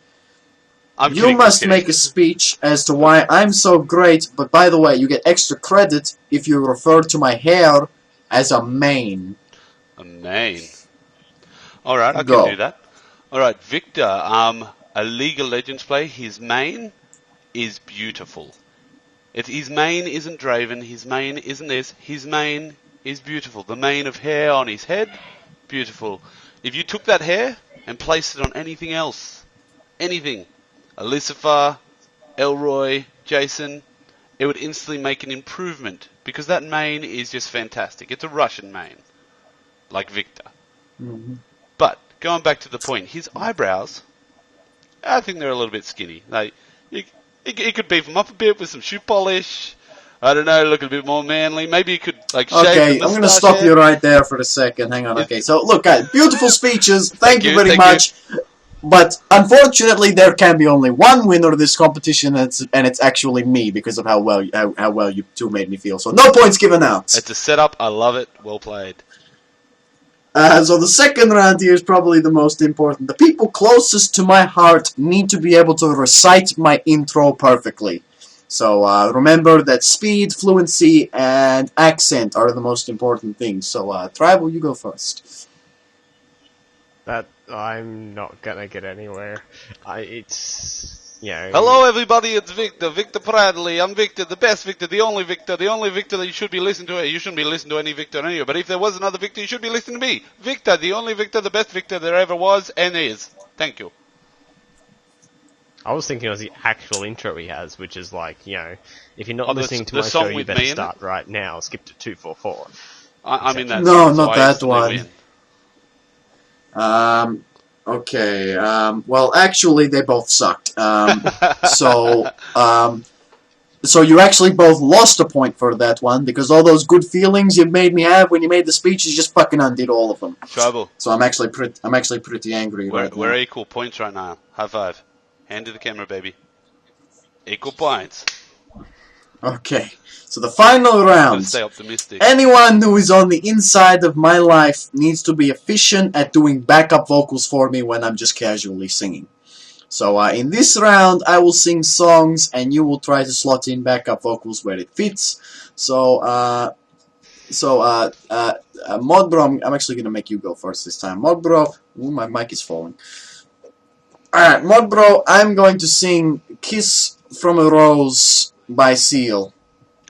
You must make a speech as to why I'm so great, but by the way, you get extra credit if you refer to my hair as a mane. A mane. Alright, I Go. can do that. Alright, Viktor, a League of Legends play, his mane is beautiful. His mane isn't Draven, his mane isn't this, his mane is beautiful. The mane of hair on his head, beautiful. If you took that hair and placed it on anything else, anything, a Lucifer, Elroy, Jason, it would instantly make an improvement because that mane is just fantastic. It's a Russian mane, like Viktor. Mm-hmm. But going back to the point, his eyebrows, I think they're a little bit skinny. Like you could beef them up a bit with some shoe polish. I don't know, look a bit more manly. Maybe you could shave the Okay, I'm mustache going to stop hair. you right there for a second. Hang on. Okay, so look, guys, beautiful speeches. Thank you very much. But unfortunately, there can be only one winner of this competition, and it's actually me because of how well you two made me feel. So no points given out. It's a setup. I love it. Well played. So the second round here is probably the most important. The people closest to my heart need to be able to recite my intro perfectly. So remember that speed, fluency, and accent are the most important things. So Tribal, you go first. That I'm not gonna get anywhere. It's Hello, everybody. It's Viktor. Viktor Bradley. I'm Viktor, the best Viktor, the only Viktor that you should be listening to. You shouldn't be listening to any Viktor anyway. But if there was another Viktor, you should be listening to me. Viktor, the only Viktor, the best Viktor there ever was and is. Thank you. I was thinking of the actual intro he has, which is like, if you're not listening to the my song show, you with better me in start right now. Skip to 244. I mean that. No, so not I that instantly one. win. Okay, well, actually, they both sucked. So you actually both lost a point for that one, because all those good feelings you made me have when you made the speech, you just fucking undid all of them. Trouble. So I'm actually pretty angry right now. We're equal points right now. High five. Hand to the camera, baby. Equal points. Okay, so the final Gotta round. stay optimistic. Anyone who is on the inside of my life needs to be efficient at doing backup vocals for me when I'm just casually singing. So in this round, I will sing songs, and you will try to slot in backup vocals where it fits. So Modbro, I'm actually gonna make you go first this time. Modbro, ooh, my mic is falling. Alright, Modbro, I'm going to sing "Kiss from a Rose" by Seal.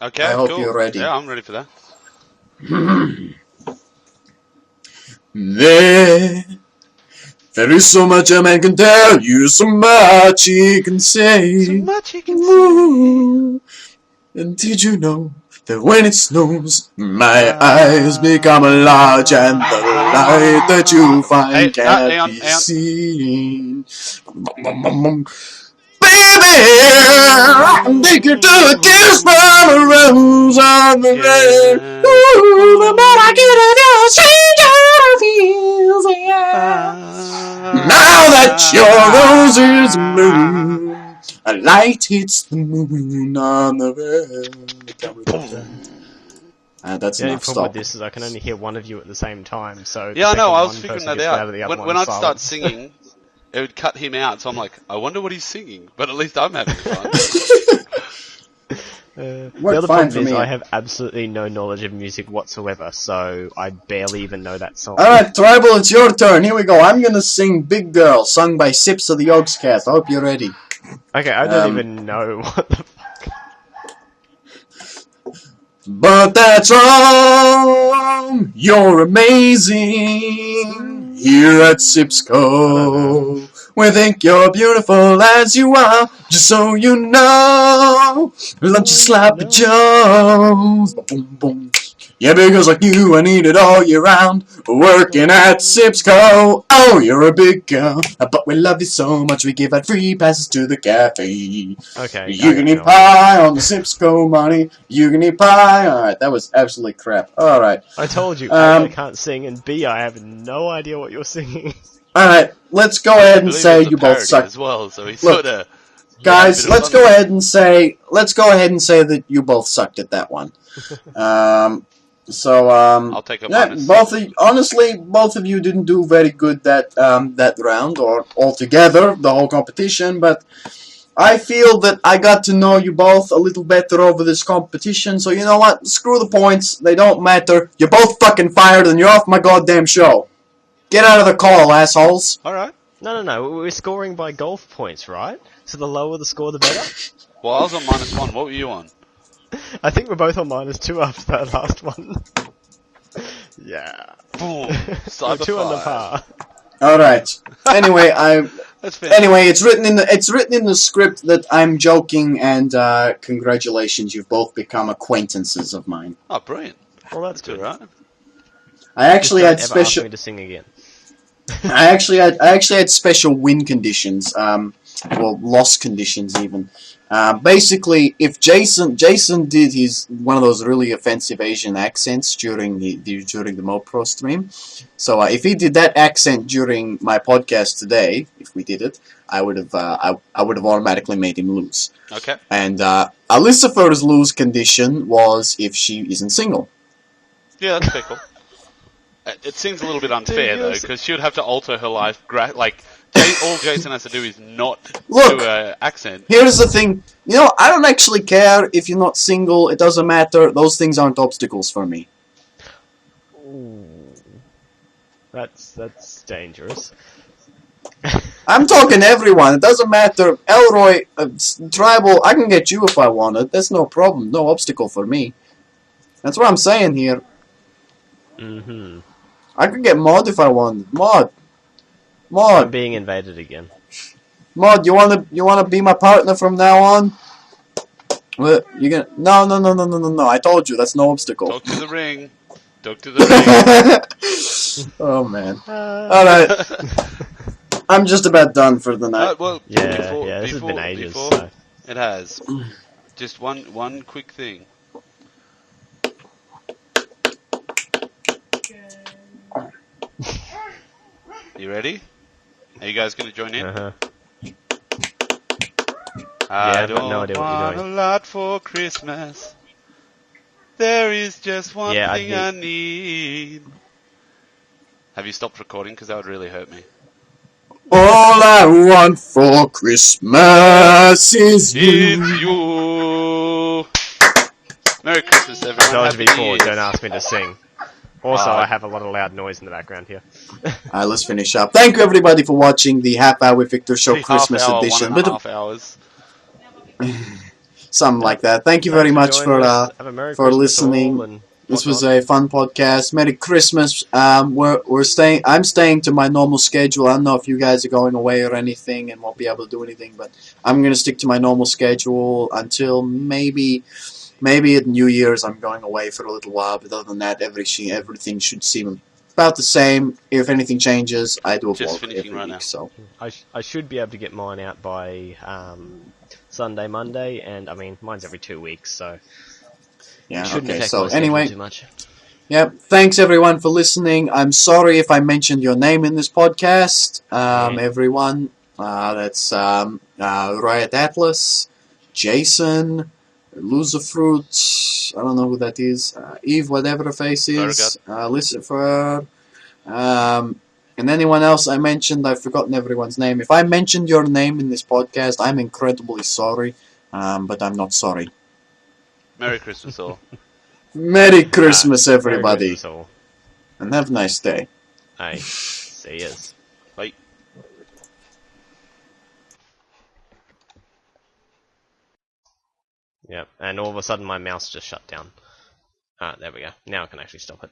Okay, I hope cool. you're ready. Yeah, I'm ready for that. There is so much a man can tell you, so much he can say. So much you can Ooh. And did you know that when it snows, my eyes become large and the light that you find can't be seen? Baby, I'll take you to a kiss from a rose on the rain. Ooh, the more I get of your stranger feels, yeah. Now that your rose is blue, a light hits the moon on the road. That's The only enough. problem Stop. with this is I can only hear one of you at the same time, so... Yeah, I know, I was one figuring person that gets out. louder, the other When one's I'd silent. start singing, it would cut him out, so I'm like, I wonder what he's singing, but at least I'm having fun. The Worked other fine problem for is me. I have absolutely no knowledge of music whatsoever, so I barely even know that song. Alright, Tribal, it's your turn. Here we go. I'm gonna sing Big Girl, sung by Sips of the Oaks Cat. I hope you're ready. Okay, I don't even know what the fuck. But that's wrong. You're amazing. Here at Sipsco, we think you're beautiful as you are. Just so you know, lunch is sloppy joes. Boom, boom. Yeah, because like you, I need it all year round. Working at Sipsco. Oh, you're a big girl, but we love you so much we give out free passes to the cafe. Okay. You can eat pie on the Sipsco money. You can eat pie. Alright, that was absolutely crap. Alright. I told you, A, I can't sing, and B, I have no idea what you're singing. Alright, let's go ahead and say you both suck. As well, so he's Look, sort of... Guys, let's go ahead and say that you both sucked at that one. I'll take a yeah, minus. both of you didn't do very good that round or altogether the whole competition, but I feel that I got to know you both a little better over this competition, so you know what? Screw the points, they don't matter. You're both fucking fired and you're off my goddamn show. Get out of the call, assholes. Alright. No, we're scoring by golf points, right? So the lower the score, the better? Well, I was on -1. What were you on? I think we're both on -2 after that last one. Yeah. Boom. We're Cyber 2 under 5. par. Alright. Anyway, That's fair. Anyway, it's written in the script that I'm joking, and congratulations, you've both become acquaintances of mine. Oh, brilliant. Well, that's Good, good. right? I actually Just had don't ever ask special. me to sing again. I actually had special win conditions. Well, loss conditions even. Basically, if Jason did one of those really offensive Asian accents during the MoPro stream, so if he did that accent during my podcast today, if we did it, I would have automatically made him lose. Okay. And Alicifer's lose condition was if she isn't single. Yeah, that's fair. Cool. It seems a little bit unfair though, because she would have to alter her life. All Jason has to do is not Look, do an accent. Here's the thing. You know, I don't actually care if you're not single. It doesn't matter. Those things aren't obstacles for me. Ooh. That's dangerous. I'm talking everyone. It doesn't matter. Elroy, Tribal, I can get you if I wanted. That's no problem. No obstacle for me. That's what I'm saying here. Mm-hmm. I could get Mod if I wanted. I'm Mod, being invaded again. you wanna be my partner from now on? Well, you gonna no. I told you that's no obstacle. Talk to the ring. Talk to the ring. Oh man. All right. I'm just about done for the night. Well, Yeah, before, this has been before, ages. before So. it has. Just one quick thing. You ready? Are you guys going to join in? Uh-huh. I I've got no idea what you're want doing. a lot for Christmas. There is just one Yeah, thing I need. Have you stopped recording? Because that would really hurt me. All I want for Christmas is you. It's you. Merry Christmas, I everyone. told you Happy before, New Year's. don't ask me to sing. Also, I have a lot of loud noise in the background here. Alright, let's finish up. Thank you everybody for watching the Half Hour with Victor Show Christmas Half hour, edition. 1.5 hours. Something like that. Thank you Thanks very for much joining us. Have a Merry for Christmas all listening. and This was whatnot. a fun podcast. Merry Christmas. We're staying. I'm staying to my normal schedule. I don't know if you guys are going away or anything and won't be able to do anything, but I'm gonna stick to my normal schedule until maybe at New Year's. I'm going away for a little while, but other than that, everything should seem about the same. If anything changes, I do a Just vlog finishing every right week. now. So I should be able to get mine out by Sunday, Monday, and I mean mine's every 2 weeks, so yeah. it shouldn't Okay. affect So my schedule anyway. too much. Yep. Thanks everyone for listening. I'm sorry if I mentioned your name in this podcast. Everyone. That's Riot Atlas, Jason, Loserfruit. I don't know who that is. Eve, whatever her face is. Lucifer. And anyone else I mentioned, I've forgotten everyone's name. If I mentioned your name in this podcast, I'm incredibly sorry. But I'm not sorry. Merry Christmas all. Merry Christmas, Merry everybody. Christmas all. And have a nice day. Hey, see yous. Bye. Yep, and all of a sudden my mouse just shut down. There we go. Now I can actually stop it.